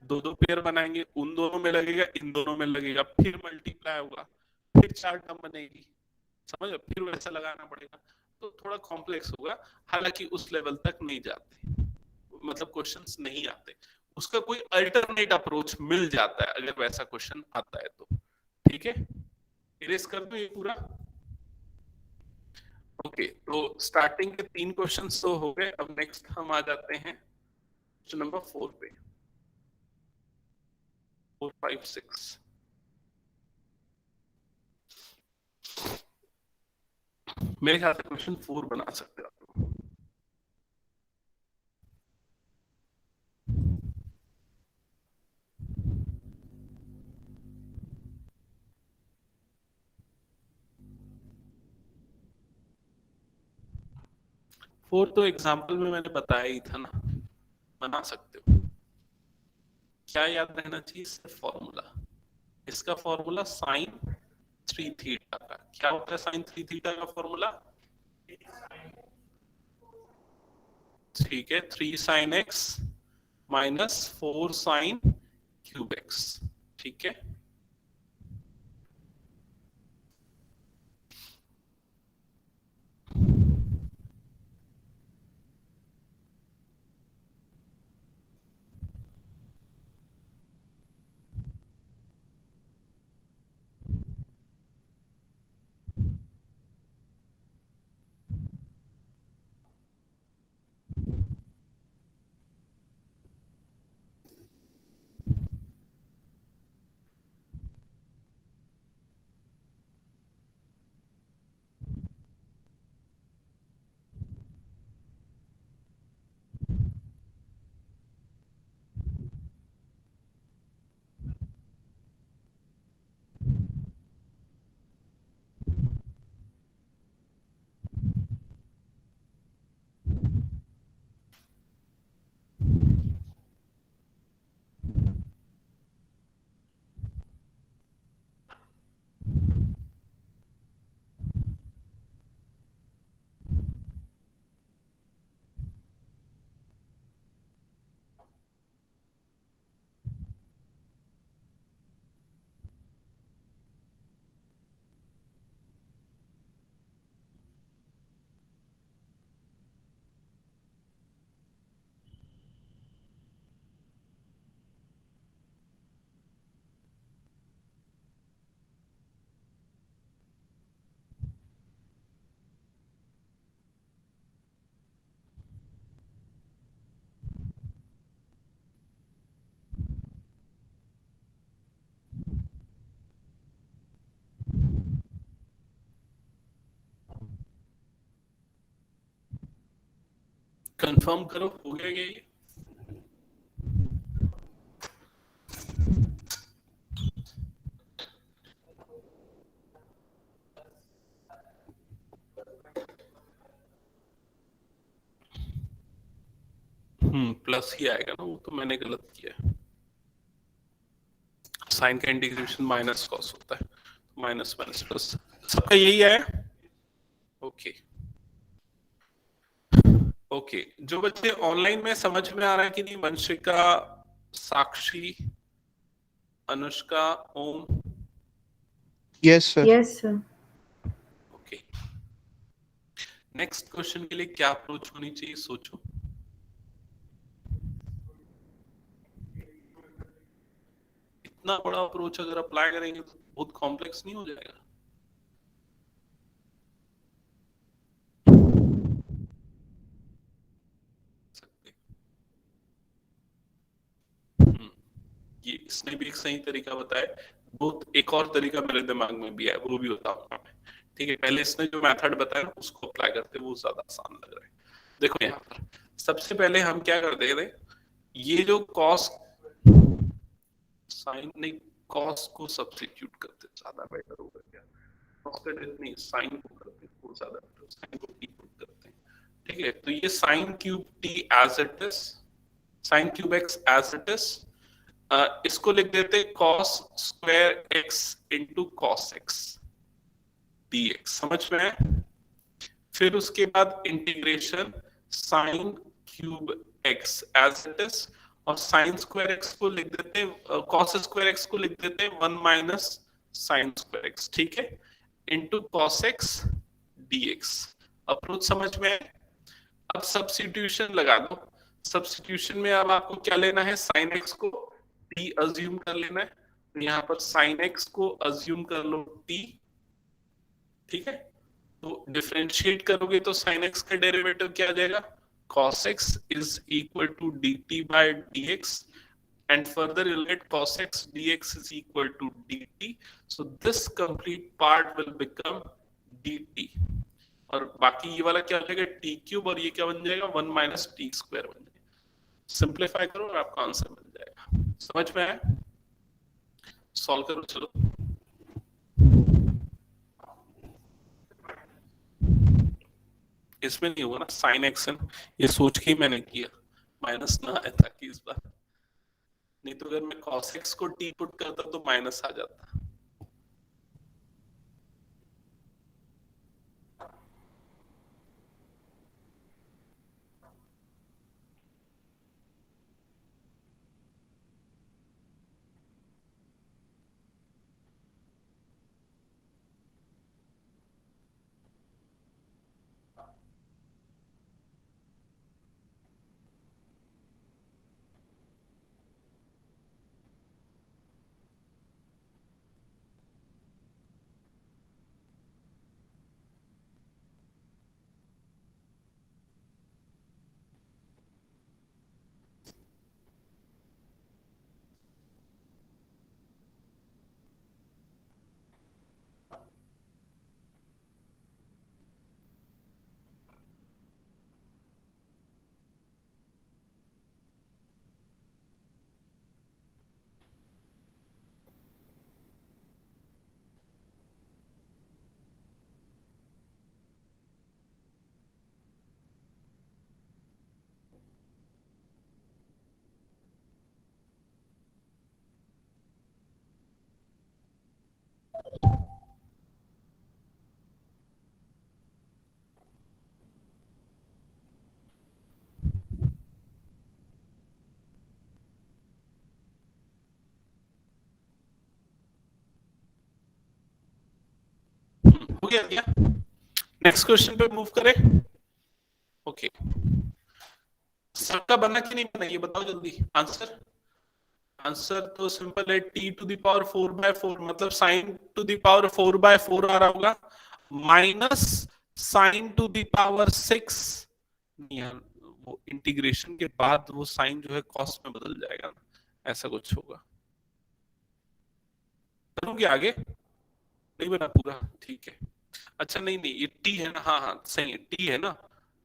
दो दो पेयर बनाएंगे, उन दोनों में लगेगा, इन दोनों में लगेगा, फिर मल्टीप्लाई होगा, फिर 4 टर्म बनेगी, समझ, फिर वैसा लगाना पड़ेगा, तो थोड़ा कॉम्प्लेक्स होगा। हालांकि उस लेवल तक नहीं जाते, मतलब क्वेश्चंस नहीं आते, उसका कोई अल्टरनेट अप्रोच मिल जाता है अगर वैसा क्वेश्चन आता है तो। ठीक है, इरेज कर दो ये पूरा। ओके, तो स्टार्टिंग के 3 क्वेश्चंस तो हो गए, अब नेक्स्ट हम आ जाते हैं क्वेश्चन नंबर 4 पे, 4 5 6। मेरे ख्याल से क्वेश्चन 4 बना सकते हो आप लोग। फोर तो एग्जाम्पल में मैंने बताया ही था ना, बना सकते हो। क्या याद रहना चाहिए, सिर्फ फॉर्मूला, इसका फॉर्मूला साइन 3 थीटा का। क्या होता है साइन 3 थीटा का फॉर्मूला, ठीक है, 3 sine x minus 4 sine cube x. ठीक है, कंफर्म करो, हो गया क्या ये? प्लस ही आएगा ना, वो तो मैंने गलत किया है। साइन का इंटीग्रेशन माइनस कॉस होता है, माइनस माइनस प्लस, सबका यही है। ओके ओके, जो बच्चे ऑनलाइन में समझ में आ रहा है कि नहीं, Vanshika, Sakshi, Anushka, Om?
Yes sir.
Yes, sir.
Okay, next question के लिए क्या अप्रोच होनी चाहिए, सोचो। इतना बड़ा अप्रोच अगर अप्लाई करेंगे तो बहुत कॉम्प्लेक्स नहीं हो जाएगा? सकते। ये इसने भी एक सही तरीका बताया, बहुत एक और तरीका मेरे दिमाग में भी है, वो भी बताऊंगा मैं। ठीक है, पहले इसने जो मेथड बताया उसको अप्लाई करते वो ज्यादा आसान लग रहा है। देखो यहाँ पर सबसे पहले हम क्या करते थे, ये जो कॉस साइन नहीं, कॉस को सब्स्टिट्यूट करते, ज्यादा बेटर होगा क्या? कॉस का नहीं, साइन को करते वो ज्यादा बेटर, साइन को टी पुट करते हैं। ठीक है, तो ये sine cube t as it is, sine cube x as it is, इसको लिख देते cos square x into cos x dx, समझ में है? फिर उसके बाद integration sine cube x as it is, और साइन स्क्वायर x को लिख देते, कॉस स्क्वायर x को लिख देते 1 माइनस साइन स्क्वायर x, ठीक है, into cos x dx। Approach समझ में है? अब सब्स्टिट्यूशन लगा दो। सब्स्टिट्यूशन में अब आपको क्या लेना है, साइन एक्स को t अज्यूम कर लेना है, तो यहाँ पर साइन एक्स को अज्यूम कर लो t, ठीक है। तो डिफरेंशिएट करोगे तो साइन एक्स का डेरिवेटिव क्या आ जाएगा, cos x is equal to dt by dx, and further relate cos x dx is equal to dt, so this complete part will become dt, और बाकी ये वाला क्या हो जाएगा टी क्यूब, और ये क्या बन जाएगा 1 माइनस टी स्क्वायर बन जाएगा। सिंप्लीफाई करो और आपका आंसर मिल जाएगा। समझ में आया? सॉल्व करो चलो। इसमें नहीं होगा ना साइन एक्शन, ये सोच के ही मैंने किया, माइनस ना आया ताकि इस बार, नहीं तो अगर मैं cos x को t पुट करता तो माइनस आ जाता। हो गया क्या? नेक्स्ट क्वेश्चन पे मूव करें। ओके, सबका बना कि नहीं बना ये बताओ जल्दी। आंसर, आंसर तो सिंपल है, t टू द पावर 4/4, मतलब साइन टू द पावर 4/4 आ रहा होगा, minus sine to the power 6, नहीं यार वो इंटीग्रेशन के बाद वो साइन जो है कॉस में बदल जाएगा ना, ऐसा कुछ होगा। करूंगी आगे, नहीं बना पूरा, ठीक है। अच्छा नहीं नहीं, ये टी है ना, हाँ हाँ सही है, टी है ना,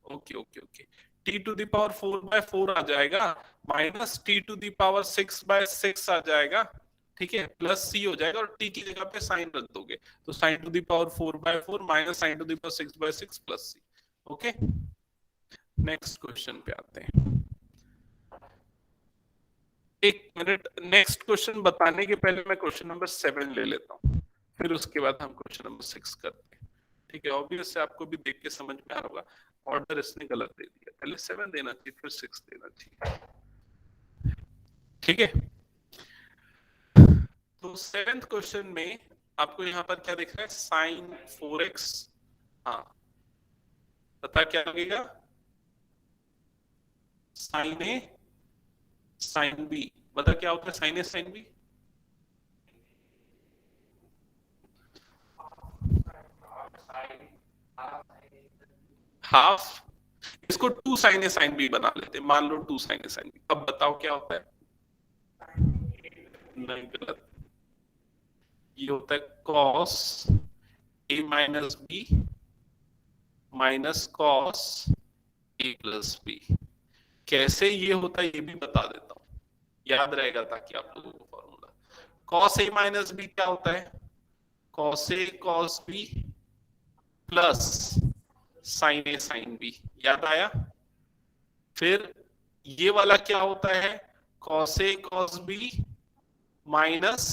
okay okay okay, t to the power 4/4 आ जाएगा, minus t to the power 6/6 आ जाएगा, ठीक है, प्लस सी हो जाएगा, और टी की जगह पे साइन रख दोगे, तो sine to the power 4/4 minus sine to the power 6/6 plus C. Okay, next question पे आते हैं। एक मिनट, नेक्स्ट क्वेश्चन बताने के पहले मैं क्वेश्चन नंबर 7 ले लेता हूँ, फिर उसके बाद हम क्वेश्चन नंबर 6 करते हैं, ठीक है। ऑब्वियस से आपको भी देख के समझ में आ रहा होगा, ऑर्डर इसने गलत दे दिया, पहले 7 देना चाहिए फिर 6 देना चाहिए, ठीक है। तो 7th क्वेश्चन में आपको यहाँ पर क्या दिख रहा है, साइन 4x, हाँ पता क्या लगेगा, साइन ए साइन बी, बता क्या होता है साइन ए साइन बी, हाफ, इसको 2 साइन ए साइन बी बना लेते हैं, मान लो 2 साइन ए साइन बी। अब बताओ क्या होता है, नहीं गलत, ये होता है cos A minus B minus cos A plus B. कैसे ये होता है ये भी बता देता हूं, याद रहेगा ताकि आप लोगों को formula. Cos A minus B क्या होता है, cos A cos B plus sign A sine B, याद आया। फिर ये वाला क्या होता है, cos A cos B minus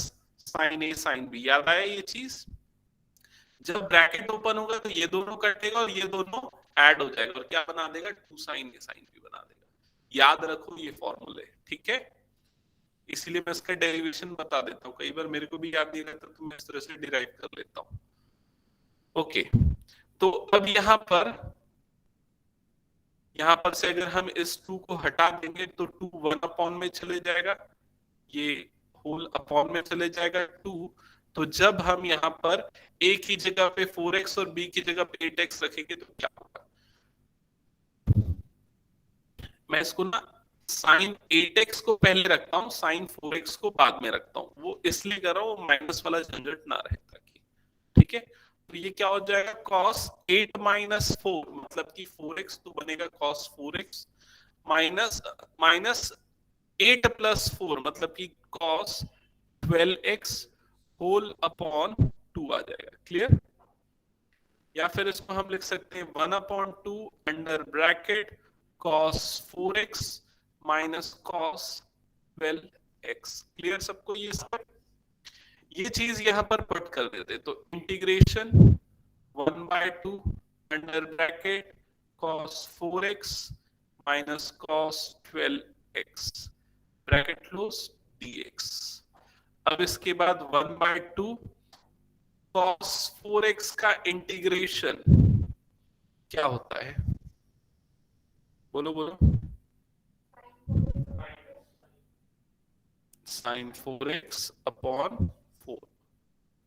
sign A sine B, याद आया ये चीज। जब ब्रैकेट ओपन होगा तो ये दोनों कटेगा और ये दोनों ऐड हो जाएगा और क्या बना देगा, 2 साइन ए साइन बी बना देगा। याद रखो ये फॉर्मूले, ठीक है। इसीलिए मैं इसका डेरिवेशन बता देता हूँ, कई बार मेरे को भी याद नहीं रहता तो मैं इस तरह से डिराइव कर लेता हूँ। ओके, तो अब यहाँ पर से अगर हम इस 2 को हटा देंगे तो 2 1 अपॉन में चले जाएगा, ये होल अपॉन में चले जाएगा 2। तो जब हम यहाँ पर a की जगह पे 4x और b की जगह पे 8x रखेंगे तो क्या होगा, मैं इसको ना साइन 8x को पहले रखता हूँ, साइन 4x को बाद में रखता हूँ, वो इसलिए कर रहा हूँ माइनस वाला झंझट ना रहे ताकि, ठीक है। तो ये क्या हो जाएगा, cos 8 माइनस 4, मतलब कि 4x तो बनेगा cos 4x माइनस 8 प्लस 4, मतलब कि cos 12x होल अपॉन 2 आ जाएगा, क्लियर। या फिर इसको हम लिख सकते हैं 1/2 under bracket cos 4x minus cos 12x, clear सबको ये सब। ये चीज यहां पर पुट कर देते, तो integration 1/2 under bracket cos 4x minus cos 12x bracket close dx। अब इसके बाद 1/2 cos 4x का इंटीग्रेशन क्या होता है, बोलो बोलो, साइन 4x अपॉन 4,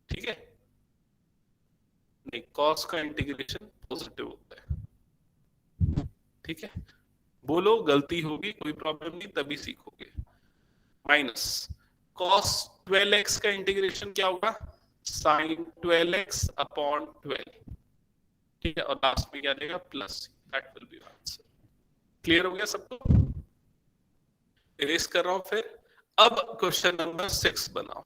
ठीक है। नहीं, cos का इंटीग्रेशन पॉजिटिव होता है, ठीक है। बोलो, गलती होगी कोई प्रॉब्लम नहीं, तभी सीखोगे। माइनस cos 12x का इंटीग्रेशन क्या होगा, साइन 12x अपॉन 12, ठीक है, और लास्ट में क्या देगा plus, that will be answer. Clear हो गया सबको, इरेज कर रहा हूं फिर। अब क्वेश्चन नंबर 6 बनाओ।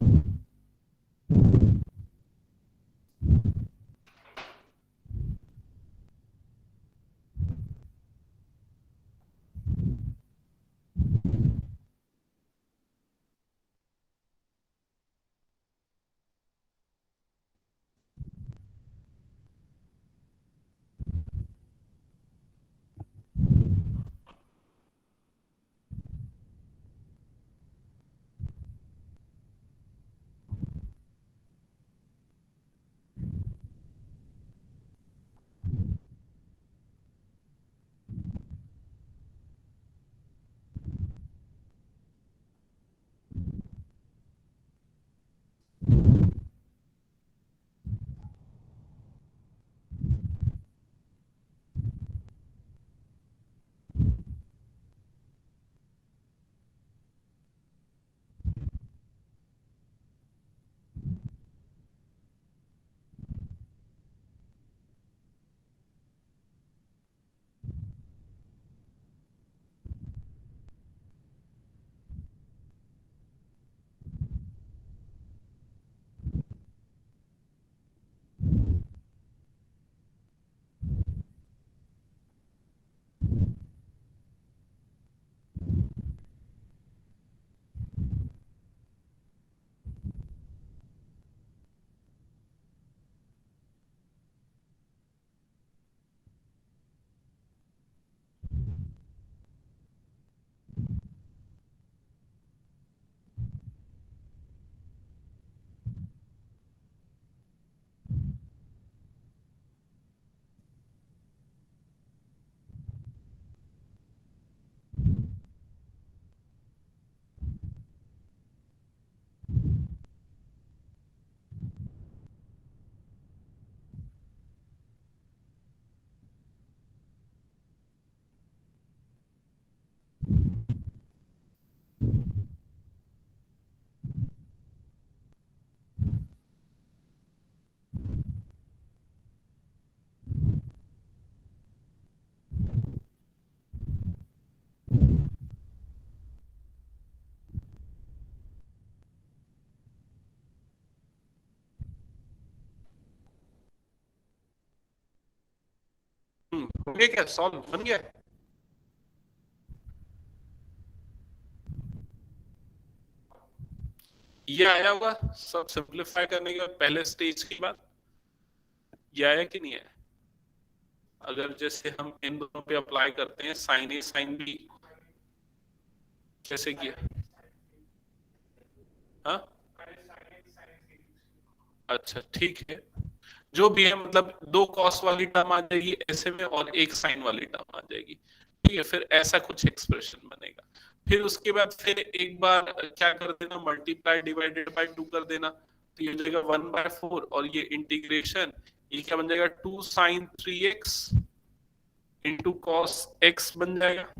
हो गया क्या, सॉल्व बन गया? ये आया होगा सब सिंप्लीफाई करने के बाद पहले स्टेज के बाद, ये आया कि नहीं आया? अगर जैसे हम इन दोनों पे अप्लाई करते हैं, साइन ए साइन बी, कैसे किया? हाँ, अच्छा ठीक है, जो भी है, मतलब दो कॉस वाली टर्म आ जाएगी ऐसे में और एक साइन वाली टर्म आ जाएगी, ठीक है, फिर ऐसा कुछ एक्सप्रेशन बनेगा। फिर उसके बाद फिर एक बार क्या कर देना, मल्टीप्लाई डिवाइडेड बाय 2 कर देना, तो ये हो जाएगा 1/4, और ये इंटीग्रेशन, ये क्या बन जाएगा, 2 sign 3x into cos x बन जाएगा।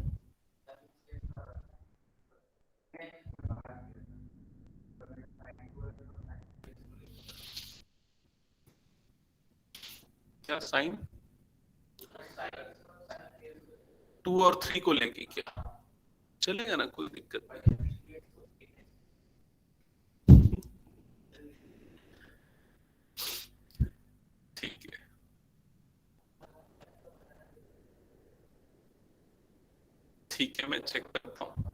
क्या साइन 2 और 3 को लेके क्या चलेगा ना, कोई दिक्कत नहीं। ठीक है, ठीक है, मैं चेक करता हूँ।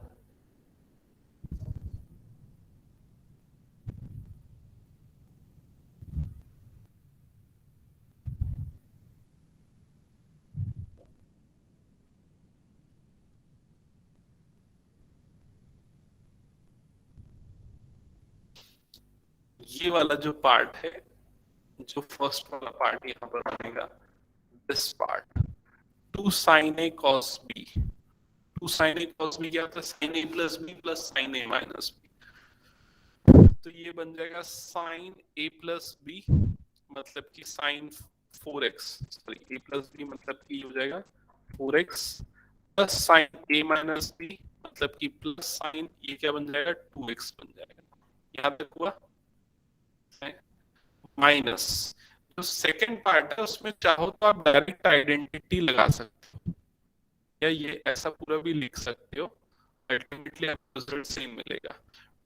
ये वाला जो पार्ट है, जो फर्स्ट वाला पार्ट यहाँ पर बनेगा, this part, 2 sin a cos b, 2 sin a cos b क्या था, sin a plus b plus sin a minus b, तो ये बन जाएगा sin a प्लस b, मतलब कि sin 4x, sorry a plus b मतलब कि हो जाएगा 4x plus sin a minus b, मतलब कि प्लस sin, ये क्या बन जाएगा 2x बन जाएगा। यहाँ तक हुआ, माइनस जो सेकंड पार्ट है उसमें चाहो तो आप डायरेक्ट आइडेंटिटी लगा सकते हो, या ये ऐसा पूरा भी लिख सकते हो, अल्टीमेटली आपको रिजल्ट सेम मिलेगा।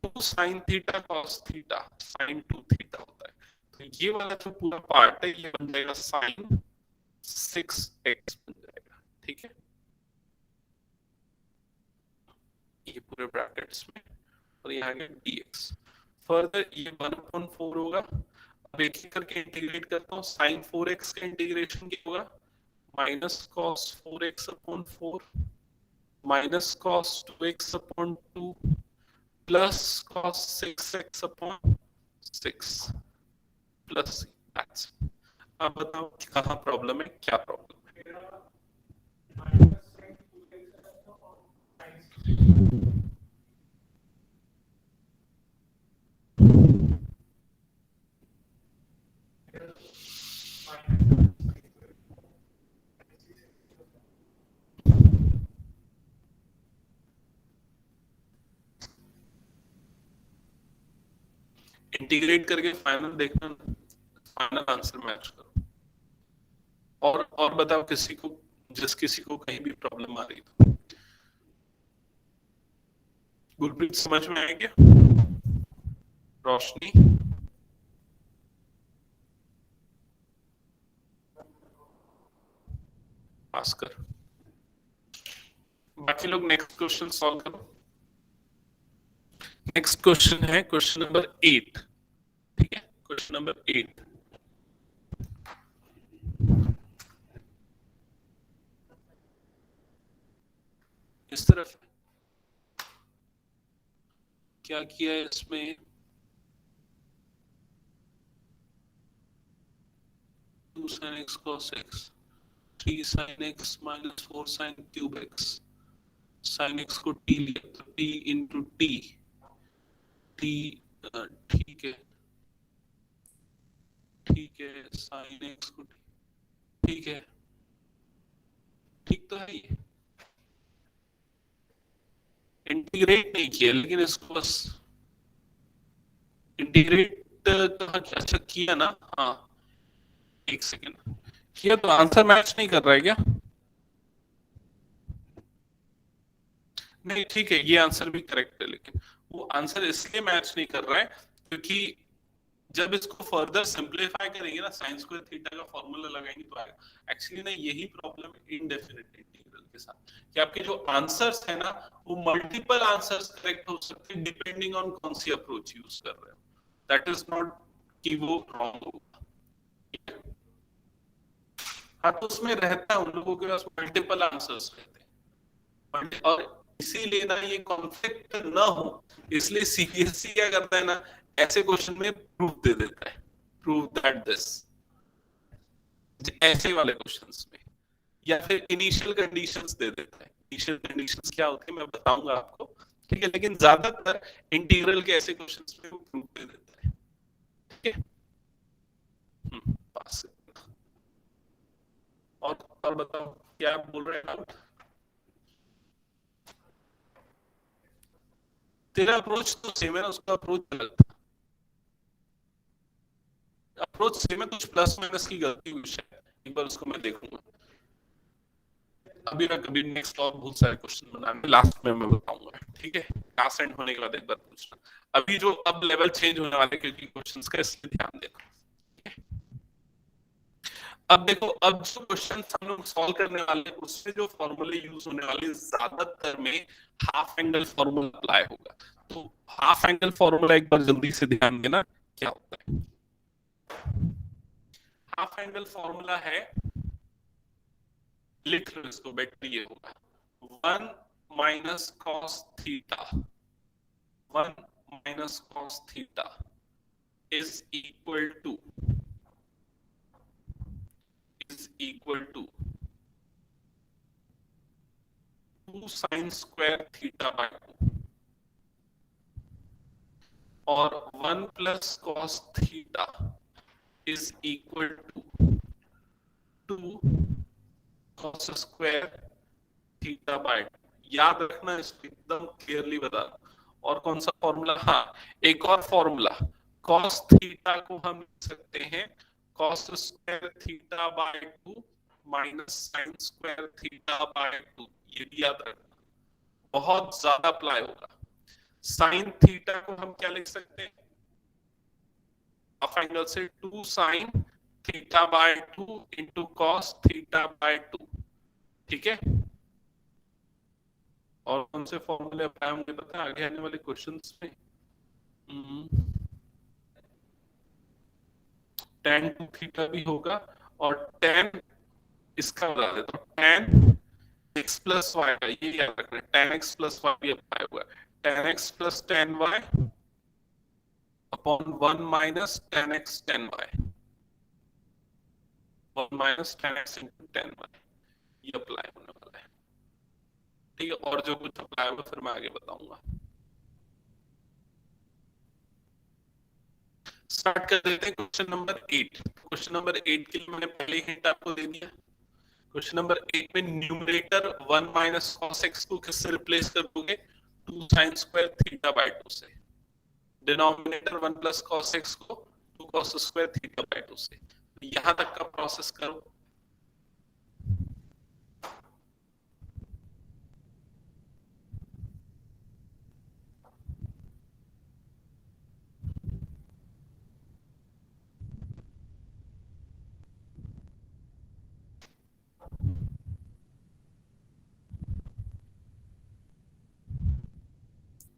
2 sin theta cos theta sin 2 theta होता है, तो ये वाला जो पूरा पार्ट है ये बन जाएगा sin 6x बन जाएगा, ठीक है, ये पूरे ब्रैकेट्स में, और यहाँ गया dx। फर्दर ये 1/4 होगा, अब एक एक करके इंटीग्रेट करता हूँ, sin 4x का इंटीग्रेशन क्या होगा, minus cos 4x upon 4 minus cos 2x upon 2 plus cos 6x upon 6 plus, अब बताओ कहाँ प्रॉब्लम है, क्या प्रॉब्लम है? इंटीग्रेट करके फाइनल देखना, फाइनल आंसर मैच करो, और बताओ किसी को, जिस किसी को कहीं भी प्रॉब्लम आ रही तो। गुरप्रीत समझ में आया क्या? रोशनी, भास्कर, बाकी लोग नेक्स्ट क्वेश्चन सॉल्व करो। नेक्स्ट क्वेश्चन है क्वेश्चन नंबर 8, ठीक है, क्वेश्चन नंबर 8, इस तरफ क्या किया है इसमें, 2 sin x cos x, 3 sin x minus 4 sin cube x, sin x को t लिया तो t इंटू t, ठीक है, ठीक है, sin x को ठीक है, ठीक तो है, ये इंटीग्रेट नहीं किया, लेकिन इसको बस इंटीग्रेट कहाँ, अच्छा किया ना, हाँ, एक सेकेंड, किया तो आंसर मैच नहीं कर रहा है क्या? नहीं ठीक है, ये आंसर भी करेक्ट है, लेकिन वो आंसर इसलिए मैच नहीं कर रहा है क्योंकि जब इसको फर्दर सिंप्लीफाई करेंगे ना, साइन स्क्वायर थीटा का फॉर्मूला लगाएंगे तो आएगा। एक्चुअली ना यही प्रॉब्लम इनडेफिनिट इंटीग्रल के साथ, कि आपके जो आंसर्स है ना वो मल्टीपल आंसर्स करेक्ट हो सकते हैं डिपेंडिंग ऑन कौन सी अप्रोच यूज कर रहे हो। दैट इज नॉट कि वो रॉन्ग होगा। हाँ, तो उसमें रहता है, उन लोगों के पास मल्टीपल आंसर्स रहते हैं, और इसीलिए ना ये कॉन्फ्लिक्ट ना हो, इसलिए सीबीएसई क्या करता है ना, ऐसे क्वेश्चन में प्रूफ दे देता है, प्रूव दैट दिस, ऐसे वाले क्वेश्चंस में, या फिर इनिशियल कंडीशंस दे देता है। इनिशियल कंडीशंस क्या होती है मैं बताऊंगा आपको, ठीक है, लेकिन ज्यादातर इंटीग्रल के ऐसे क्वेश्चंस में वो प्रूफ दे देता है, ठीक है। पास और बताओ क्या आप बोल रहे हैं आप? तेरा अप्रोच तो सेम है ना, उसका अप्रोच गलत था। अप्रोच सेम है, कुछ प्लस माइनस की गलती हुई है, एक बार उसको मैं देखूंगा। अभी मैं कभी नेक्स्ट और बहुत सारे क्वेश्चन बनाने लास्ट में मैं बताऊंगा, ठीक है, क्लास एंड होने के बाद एक बार पूछना। अभी जो अब लेवल चेंज होने वाले क्योंकि क्वेश्चंस का, इसलिए ध्यान देना। अब देखो, अब जो क्वेश्चन हम लोग सॉल्व करने वाले हैं उसमें जो फॉर्मूले यूज होने वाले ज्यादातर में हाफ एंगल फॉर्मूला अप्लाई होगा। तो हाफ एंगल फॉर्मूला एक बार जल्दी से ध्यान देना क्या होता है। हाफ एंगल फॉर्मूला है, लिख लो इसको, बेटर ये होगा, 1 minus cos theta, 1 minus cos theta is equal to 2 sin square theta by 2, और 1 plus cos theta is equal to 2 cos square theta by 2। याद रखना, इसको एकदम क्लियरली बता। और कौन सा फॉर्मूला? हाँ, एक और फॉर्मूला, cos थीटा को हम लिख सकते हैं cos square theta by 2 minus sine square theta by 2। ये भी याद रखना, बहुत ज्यादा अप्लाई होगा। साइन थीटा को हम क्या लिख सकते हैं? हाफ एंगल से 2 sine theta by 2 into cos theta by 2, ठीक है। और कौन से फॉर्मूले अप्लाई होंगे पता है आगे आने वाले क्वेश्चंस में? tan 2 थीटा भी होगा, और tan इसका बता देता हूं, tan x प्लस वाई का, ये याद रखना, tan x प्लस वाई भी अप्लाई होगा, tan x plus tan y upon 1 minus tan x tan y, 1 minus tan x into tan y, ये अप्लाई होने वाला है, ठीक है। और जो कुछ अप्लाई होगा फिर मैं आगे बताऊंगा। स्टार्ट कर देते हैं क्वेश्चन नंबर 8। क्वेश्चन नंबर 8 के लिए मैंने पहले ही हिंट आपको दे दिया। क्वेश्चन नंबर 8 में न्यूमरेटर 1 माइनस cos x को किससे रिप्लेस कर दोगे? 2 sin स्क्वायर थीटा बाय 2 से। डिनोमिनेटर 1 प्लस cos x को 2 cos स्क्वायर थीटा बाय 2 से। यहां तक का प्रोसेस करो।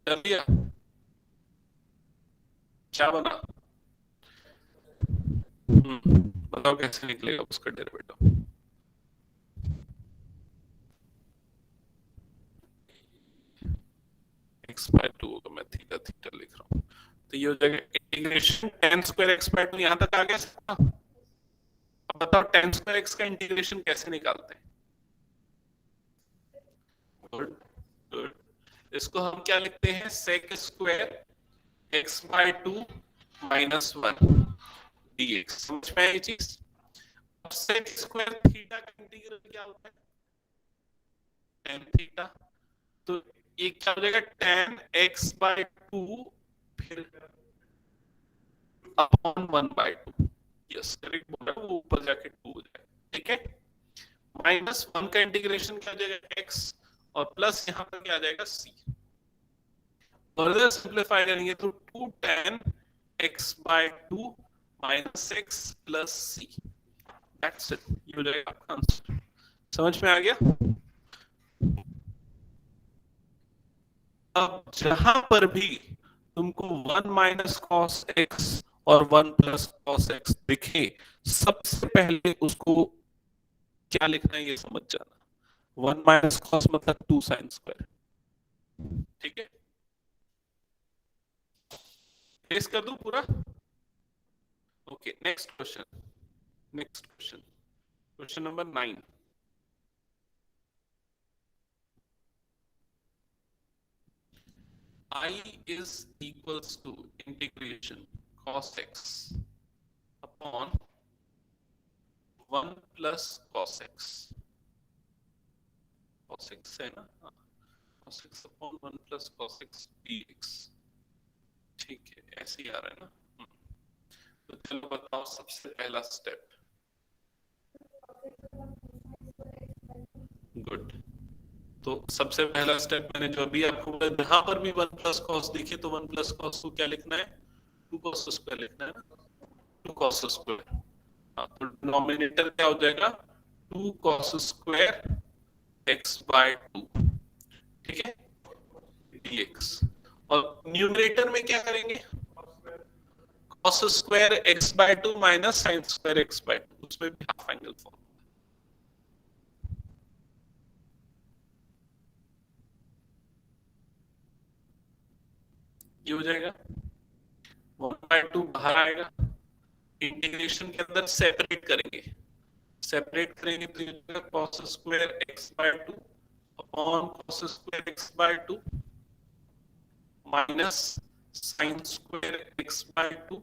कर लिया? क्या बना? बताओ कैसे निकलेगा उसका डेरिवेटिव? x बाय 2 होगा, मैं थीटा थीटा लिख रहा हूं, तो ये हो जाएगा integration tan square x by 2। यहां तक आ गया? अब बताओ tan स्क्वायर x का इंटीग्रेशन कैसे निकालते हैं? गुड गुड, इसको हम क्या लिखते हैं? sec square x by 2 minus 1 dx। समझ में आई ये चीज? अब sec स्क्वायर थीटा का इंटीग्रल क्या होता है? tan theta. तो ये क्या हो जाएगा? tan x बाय 2 फिर अपॉन 1 बाय 2। यस, करेक्ट बोल रहा हूं, वो ऊपर जाके 2 हो जाएगा, ठीक है। माइनस 1 का इंटीग्रेशन क्या हो जाएगा? x, और प्लस यहां पर क्या आ जाएगा? c। फर्दर सिंप्लीफाई करेंगे तो 2 tan x by 2 minus x plus c. That's it. ये हो जाएगा आपका आंसर। समझ में आ गया? अब जहां पर भी तुमको 1 माइनस कॉस एक्स और 1 प्लस कॉस एक्स दिखे, सबसे पहले उसको क्या लिखना है ये समझ जाना। 1 माइनस कॉस मतलब 2 साइन स्क्वायर। ठीक है, फेस कर दूं पूरा? Okay, next question. Next question, question number 9। I is equals to integration cos x upon 1 plus cos x। cos x है ना? हाँ, cos x upon 1 plus cos x dx। ठीक है, ऐसे ही आ रहा है ना? तो चलो बताओ सबसे पहला स्टेप। गुड। तो सबसे पहला स्टेप मैंने जो अभी आपको बताया, जहां पर भी 1 प्लस कॉस दिखे तो 1 प्लस कॉस को क्या लिखना है? 2 कॉस स्क्वायर लिखना है ना? 2 कॉस स्क्वायर। हाँ, तो डिनोमिनेटर क्या हो जाएगा? 2 कॉस स्क्वायर x बाय 2। ठीक है, dx। और न्यूमरेटर में क्या करेंगे? Cos square x by 2 minus sine square x by 2, उसमें भी हाफ एंगल फॉर्म। ये हो जाएगा 1/2 बाहर आएगा, इंटीग्रेशन के अंदर सेपरेट करेंगे। सेपरेट करेंगे तो ये cos square x by 2 upon cos square x by 2 minus sin square x by 2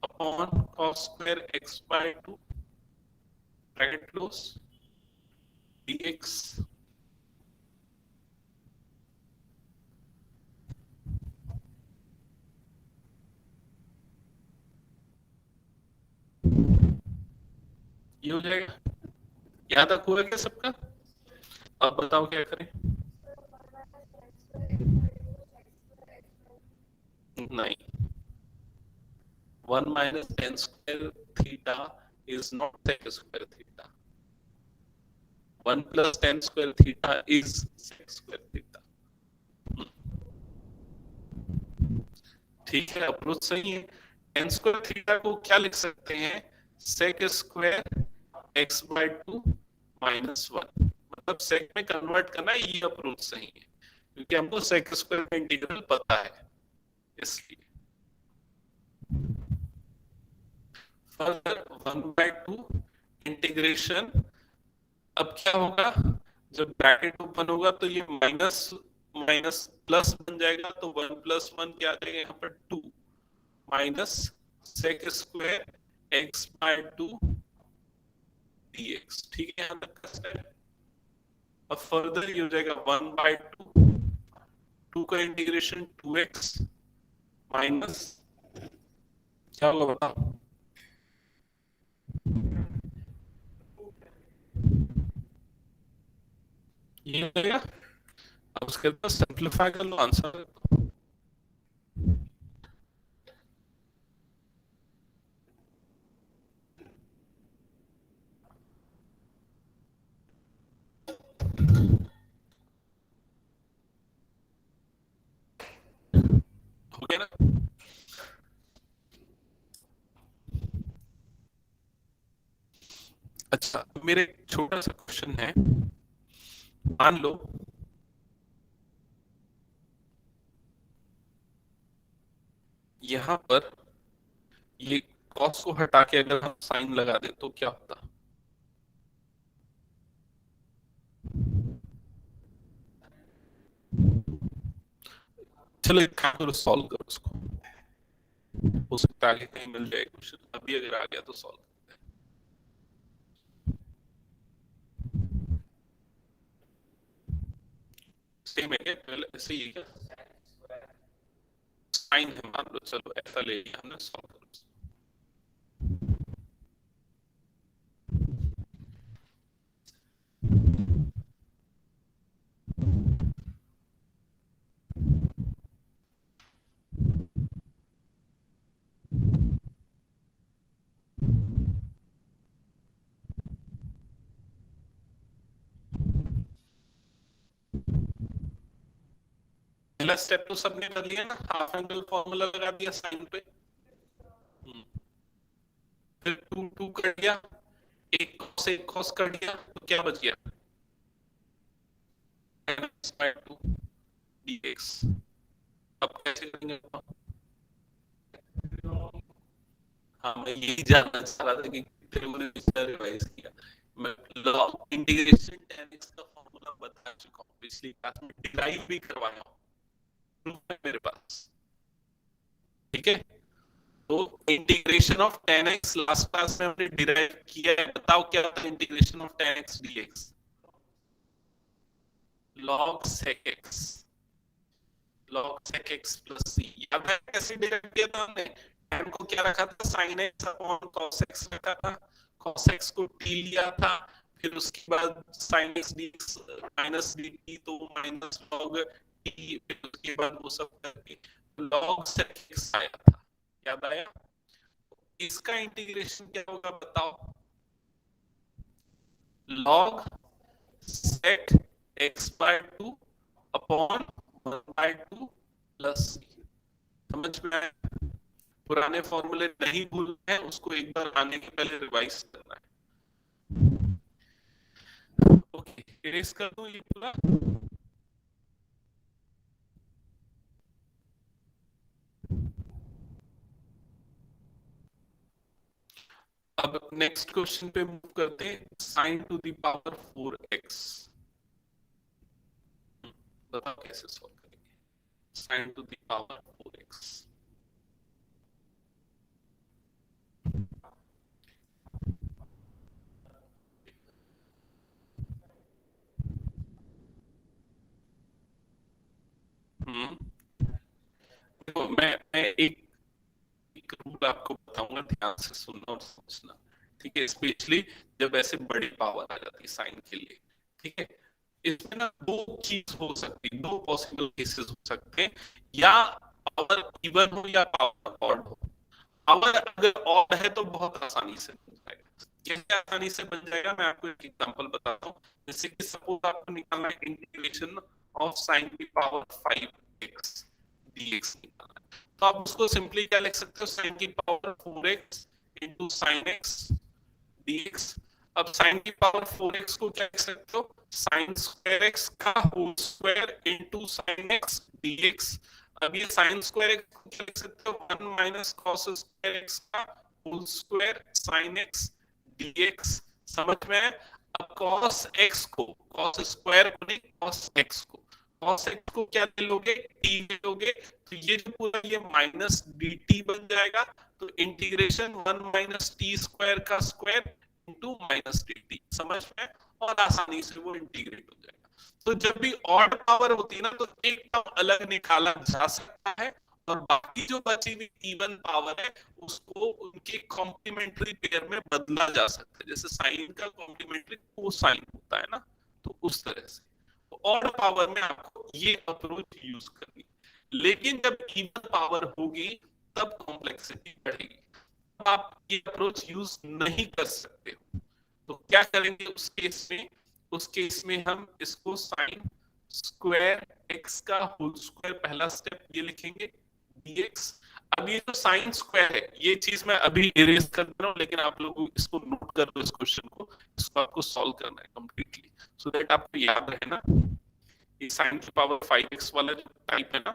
upon cos square x by 2 bracket close dx। ये हो जाएगा। यहां तक हुआ क्या सबका? अब बताओ क्या करें? नहीं, 1 minus tan square theta is not sec square theta. 1 plus tan square theta is sec square theta. ठीक है, अप्रोच सही है। tan square theta को क्या लिख सकते हैं? sec square x by 2 minus 1। मतलब sec में कन्वर्ट करना है, ये अप्रोच सही है क्योंकि हमको sec square का इंटीग्रल पता है, इसलिए। Further 1/2 integration. अब क्या होगा? जब ब्रैकेट ओपन होगा तो ये माइनस माइनस प्लस बन जाएगा, तो 1 प्लस 1 क्या आ जाएगा यहाँ पर? 2 minus sec square x by 2 dx। ठीक है, यहाँ तक का स्टेप। अब फर्दर ये हो जाएगा 1/2, 2 का इंटीग्रेशन 2x माइनस क्या होगा बताओ? ये हो जाएगा। अब उसके बाद सिंप्लीफाई कर लो, आंसर दे दो। हो गया ना? अच्छा, मेरे छोटा सा क्वेश्चन है। मान लो यहां पर ये कॉस को हटा के अगर हम साइन लगा दें तो क्या होता? चलो एक काम करो, सॉल्व करो उसको। हो सकता है आगे कहीं मिल जाए क्वेश्चन, अभी अगर आ गया तो सॉल्व करते हैं। सेम है क्या? पहले ऐसे ही है क्या? साइन है मान लो, चलो ऐसा ले लिया हमने, सॉल्व करो। पहला स्टेप तो सबने कर लिया ना, हाफ एंगल फॉर्मूला लगा दिया साइन पे, फिर 2 2 कर दिया, एक cos एक cos कर दिया, तो क्या बच गया -2 dx। अब कैसे करेंगे? हाँ, मैं यही जानना चाह रहा था कि फिर मैंने इसका रिवाइज किया। मैं लॉग इंटीग्रेशन tan x का फॉर्मूला बता चुका हूँ, पिछली क्लास में डिराइव भी करवाया हूँ, प्रूफ है मेरे पास, ठीक है। तो integration of tan x last class में हमने डिराइव किया है। बताओ क्या होता है integration of tan x dx? log sec x, log sec x plus c। याद है कैसे डिराइव किया था हमने? tan को क्या रखा था? sin x upon cos x रखा था, cos x को t लिया था, फिर उसके बाद sin x dx minus dt, तो माइनस log t, फिर उसके बाद वो सब करके log sec x आया था। याद आया? इसका इंटीग्रेशन क्या होगा बताओ? log sec x by 2 upon 1 by 2 plus c। समझ में आया? पुराने फॉर्मूले नहीं भूलना है, उसको एक बार आने के पहले रिवाइज करना है। ओके, इरेज कर दूं ये पूरा। अब नेक्स्ट क्वेश्चन पे मूव करते हैं। sin to the power 4x, बताओ कैसे सॉल्व करेंगे? sin to the power 4x। देखो मैं एक रूल आपको बताऊंगा, ध्यान से सुनना और समझना, ठीक है। स्पेशली जब ऐसे बड़ी पावर आ जाती है साइन के लिए, ठीक है। इसमें ना दो चीज हो सकती है, दो पॉसिबल केसेस हो सकते हैं, या पावर इवन हो या पावर ऑड हो। पावर अगर ऑड है तो बहुत आसानी से बन जाएगा। कैसे आसानी से बन जाएगा, मैं आपको एक एग्जांपल बताता हूँ। जैसे कि सपोज आपको निकालना है इंटीग्रेशन ऑफ साइन की पावर 5x dx निकालना है, तो आप उसको सिंपली क्या लिख सकते हो? साइन की power 4x into sine x dx। अब साइन की पावर 4x को क्या लिख सकते हो? साइन स्क्वायर x का whole square into sine x dx। अब ये साइन स्क्वायर x को क्या लिख सकते हो? 1 माइनस कॉस स्क्वायर x का होल स्क्वायर साइन x dx। समझ में है? अब cos x को, cos स्क्वायर बने cos x को, cos x को क्या ले लोगे? t ले लोगे, तो ये जो पूरा ये माइनस dt बन जाएगा। तो इंटीग्रेशन 1 माइनस टी स्क्वायर का स्क्वायर इंटू माइनस dt। समझ में? और आसानी से वो इंटीग्रेट हो जाएगा। तो जब भी ऑड पावर होती है ना, तो एक टर्म अलग निकाला जा सकता है, और बाकी जो बची हुई इवन पावर है उसको उनके कॉम्प्लीमेंट्री पेयर में बदला जा सकता है। जैसे साइन का कॉम्प्लीमेंट्री कोसाइन होता है ना, तो उस तरह से ऑड पावर में आपको ये अप्रोच यूज करनी। लेकिन जब इवन पावर होगी तब कॉम्प्लेक्सिटी बढ़ेगी, तब आप ये अप्रोच यूज नहीं कर सकते हो। तो क्या करेंगे उस केस में? उस केस में हम इसको साइन स्क्वायर एक्स का होल स्क्वायर, पहला स्टेप ये लिखेंगे dx। अब ये जो साइन स्क्वायर है, ये चीज मैं अभी इरेज कर दे रहा हूँ, लेकिन आप लोग इसको नोट कर लो, इस क्वेश्चन को, इसको आपको सॉल्व करना है कंप्लीटली, सो दैट आपको याद रहे ना। ये साइन की पावर 5x वाला जो टाइप है ना,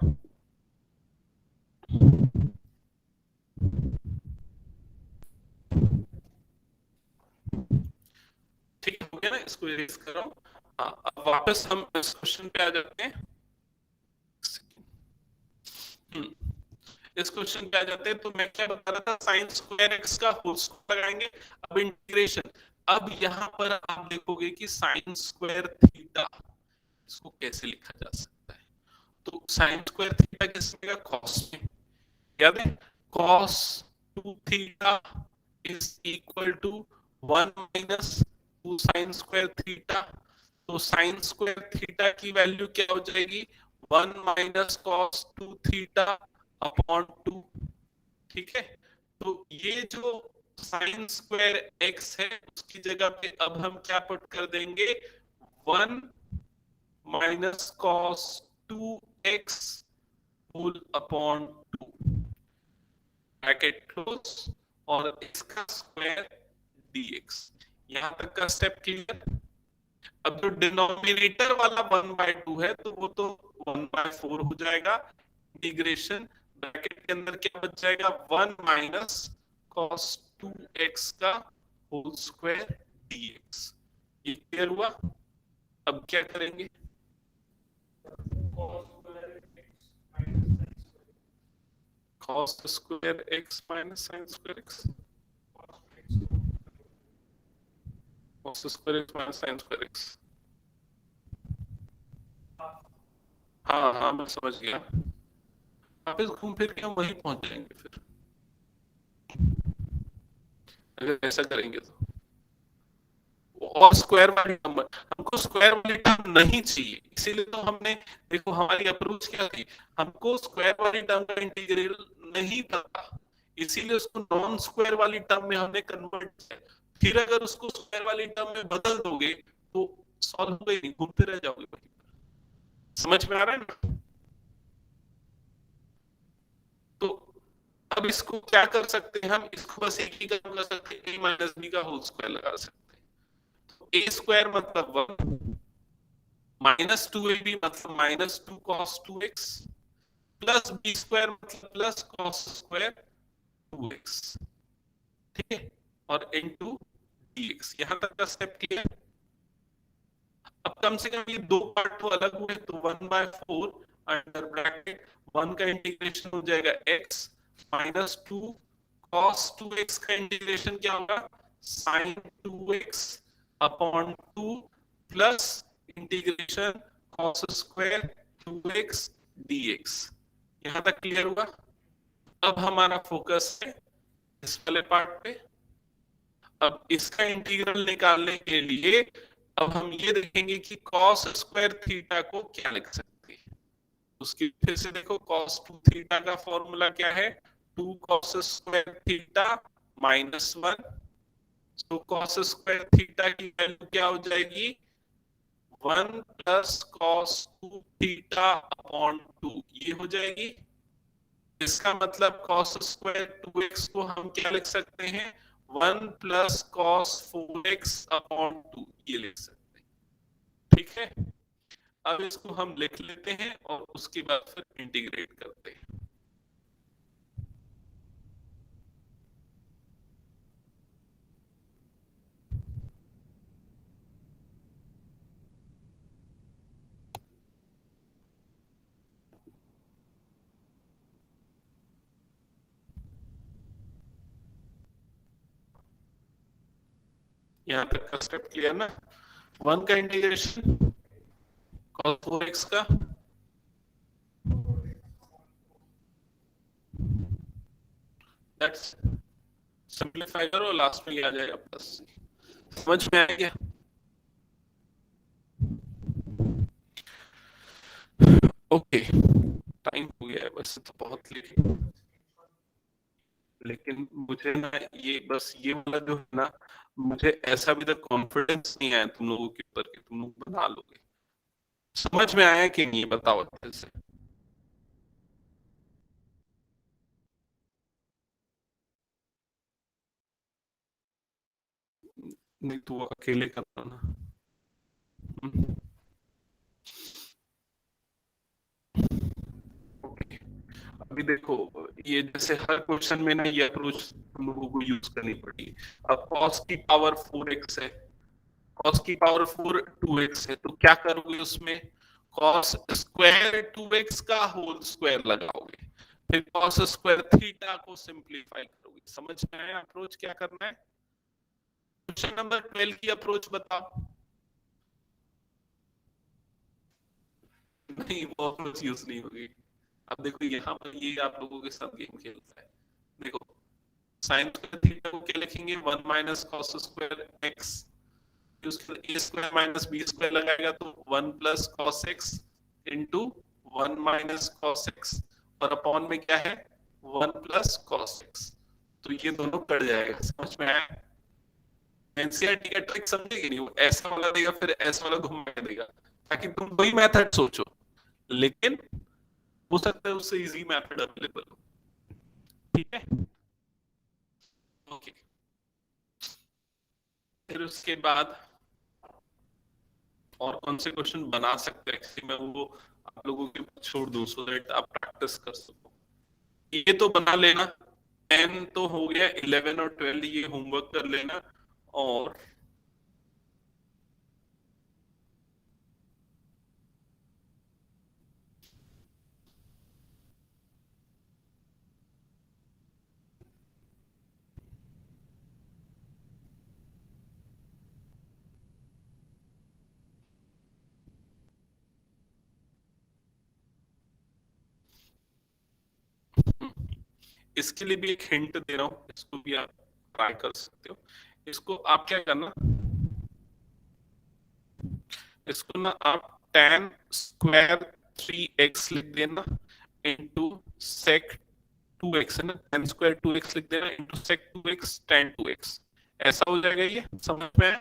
ठीक हो गया ना? इसको इरेज कर रहा हूँ। अब वापस हम इस क्वेश्चन पे आ जाते हैं। इस क्वेश्चन पे आ जाते हैं। तो मैं क्या बता रहा था? साइन स्क्वायर एक्स का होल स्क्वायर लगाएंगे। अब इंटीग्रेशन, अब यहाँ पर आप देखोगे कि साइन स्क्वायर थीटा, इसको कैसे लिखा जा सकता है? तो साइन स्क्वायर थीटा कैसे लिखेगा? कॉस में, याद है? Cos 2 theta is equal to 1 minus 2 sine square theta. तो साइन स्क्वायर थीटा की वैल्यू क्या हो जाएगी? 1 माइनस कॉस 2 थीटा अपॉन 2, ठीक है। तो ये जो साइन स्क्वायर एक्स है उसकी जगह पे अब हम क्या पुट कर देंगे? 1 minus cos 2x whole upon 2 bracket close और इसका स्क्वायर dx। यहां तक का स्टेप क्लियर। अब जो डिनोमिनेटर वाला 1/2 है तो वो तो 1/4 हो जाएगा। इंटीग्रेशन ब्रैकेट के अंदर क्या बच जाएगा 1 माइनस cos 2x का होल स्क्वायर dx। ये क्लियर हुआ। अब क्या करेंगे cos square x minus sin square x, cos square x minus sin square x। हाँ हाँ मैं समझ गया। वापस घूम फिर के हम वहीं पहुंच जाएंगे फिर, अगर ऐसा करेंगे तो। और स्क्वायर वाली टर्म, हमको स्क्वायर वाली टर्म नहीं चाहिए, इसीलिए तो हमने, देखो हमारी अप्रोच क्या थी, हमको स्क्वायर वाली टर्म का इंटीग्रल नहीं पता, इसीलिए उसको नॉन स्क्वायर वाली टर्म में हमने कन्वर्ट किया। फिर अगर उसको स्क्वायर वाली टर्म में बदल दोगे तो सॉल्व हो गई, घूमते रह जाओगे वहीं पर। समझ में आ रहा है ना। तो अब इसको क्या कर सकते हैं हम, इसको बस एक ही काम कर सकते हैं, a माइनस बी का होल स्क्वायर लगा सकते हैं। a स्क्वायर मतलब 1 माइनस 2ab मतलब minus 2 cos 2x plus b square मतलब प्लस cos स्क्वायर 2x, ठीक है, और इनटू dx। यहां तक का स्टेप क्लियर। अब कम से कम ये दो पार्ट तो अलग हुए, तो 1/4 अंडर ब्रैकेट 1 का इंटीग्रेशन हो जाएगा x माइनस 2 cos 2x का इंटीग्रेशन क्या होगा sin 2x upon 2 plus integration cos square 2x dx। यहां तक क्लियर हुआ। अब हमारा फोकस है इस वाले पार्ट पे। अब इसका इंटीग्रल निकालने के लिए अब हम ये देखेंगे कि cos स्क्वायर थीटा को क्या लिख सकते हैं। उसकी फिर से देखो, cos 2 थीटा का फॉर्मूला क्या है, 2 cos स्क्वायर थीटा माइनस 1। तो cos स्क्वायर थीटा की वैल्यू क्या हो जाएगी 1 प्लस cos 2 थीटा अपॉन 2, ये हो जाएगी। इसका मतलब cos स्क्वायर 2x को हम क्या लिख सकते हैं 1 प्लस cos 4x अपॉन 2, ये लिख सकते हैं, ठीक है। अब इसको हम लिख लेते हैं और उसके बाद फिर इंटीग्रेट करते हैं। यहां तक का स्टेप क्लियर ना। 1 का इंटीग्रेशन cos 4x का दैट्स सिंपलीफाई करो, लास्ट में आ जाएगा प्लस। समझ में आ गया। ओके टाइम हो गया है वैसे तो बहुत लेट, लेकिन मुझे ना ये बस ये वाला जो है ना, मुझे ऐसा अभी तक कॉन्फिडेंस नहीं आया तुम लोगों के ऊपर कि तुम लोग बना लोगे। समझ में आया कि नहीं बताओ अच्छे से। नहीं तो वो अकेले करना ना। ओके अभी देखो, ये जैसे हर क्वेश्चन में ना ये अप्रोच तुम लोगों को यूज करनी पड़ी। अब cos की पावर 4x है, cos की पावर 4 2x है, तो क्या करोगे उसमें cos स्क्वायर 2x का होल स्क्वायर लगाओगे, फिर cos स्क्वायर थीटा को सिंपलीफाई करोगे। समझ में आया अप्रोच क्या करना है। क्वेश्चन नंबर 12 की अप्रोच बताओ। नहीं वो अप्रोच यूज नहीं होगी। अब देखो यहाँ पर ये आप लोगों के साथ गेम खेलता है। देखो साइन स्क्वायर थीटा को क्या लिखेंगे 1 माइनस cos स्क्वायर x, उसके बाद a square minus b square लगाएगा तो 1 plus cos x into 1 minus cos x, और अपॉन में क्या है 1 प्लस cos x, तो ये दोनों कट जाएगा। समझ में आया। एनसीईआरटी का ट्रिक समझेगी नहीं, वो ऐसा वाला देगा फिर ऐसा वाला घुमा के देगा ताकि तुम वही मेथड सोचो, लेकिन हो सकता है उससे इजी मेथड अवेलेबल हो, ठीक है। ओके, फिर उसके बाद और कौन से क्वेश्चन बना सकते हैं कि मैं वो आप लोगों के ऊपर छोड़ दूं सो दैट आप प्रैक्टिस कर सको। ये तो बना लेना, 10 तो हो गया, 11 और 12 ये होमवर्क कर लेना। और इसके लिए भी एक हिंट दे रहा हूं, इसको भी आप ट्राई कर सकते हो। इसको आप क्या करना, इसको ना आप tan स्क्वायर 3x लिख देना इंटू sec 2x, है ना, tan स्क्वायर 2x लिख देना into sec 2x tan 2x, ऐसा हो जाएगा। ये समझ में आया?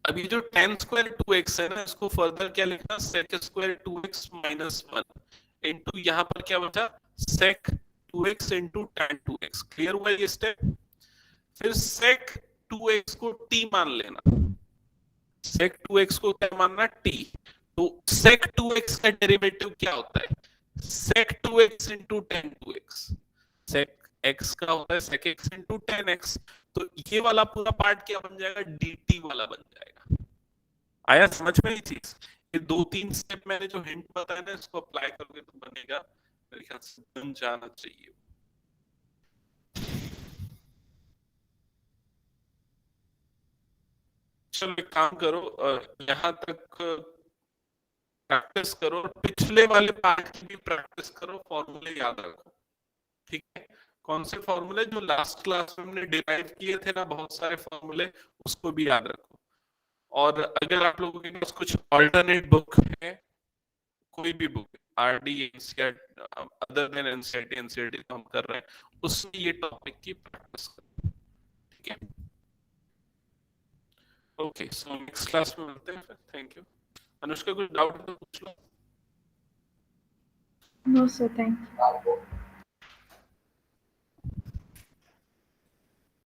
अभी जो tan स्क्वायर 2x है ना, इसको फर्दर क्या लिखना, sec square 2x minus 1 into यहाँ पर क्या बचा, sec 2x into tan 2x। Clear हुआ ये स्टेप? फिर sec 2x को t मान लेना, sec 2x को क्या मानना, t। तो sec 2x का डेरिवेटिव क्या होता है, sec 2x into tan 2x। sec x का होता है sec x into tan x। तो ये वाला पूरा पार्ट क्या बन जाएगा, dt वाला बन जाएगा। आया समझ में ये चीज? ये 2-3 स्टेप मैंने जो हिंट बताया ना, इसको अप्लाई करोगे तो बनेगा, मेरे ख्याल से बन जाना चाहिए। चलो एक काम करो, यहाँ तक प्रैक्टिस करो और पिछले वाले पार्ट की भी प्रैक्टिस करो, फॉर्मूले याद रखो, ठीक है। कौन से फॉर्मूले जो लास्ट क्लास में हमने डिराइव किए थे ना, बहुत सारे फॉर्मूले, उसको भी याद रखो। और अगर आप लोगों के पास कुछ ऑल्टरनेट बुक है, कोई भी book, RD NCERT, other than NCERT, NCERT तो हम कर रहे हैं, उसमें ये टॉपिक की प्रैक्टिस करो, ठीक है। ओके, सो नेक्स्ट क्लास में मिलते हैं फिर। Thank you. अनुष्का, कुछ डाउट तो पूछ लो।
No sir, thank you.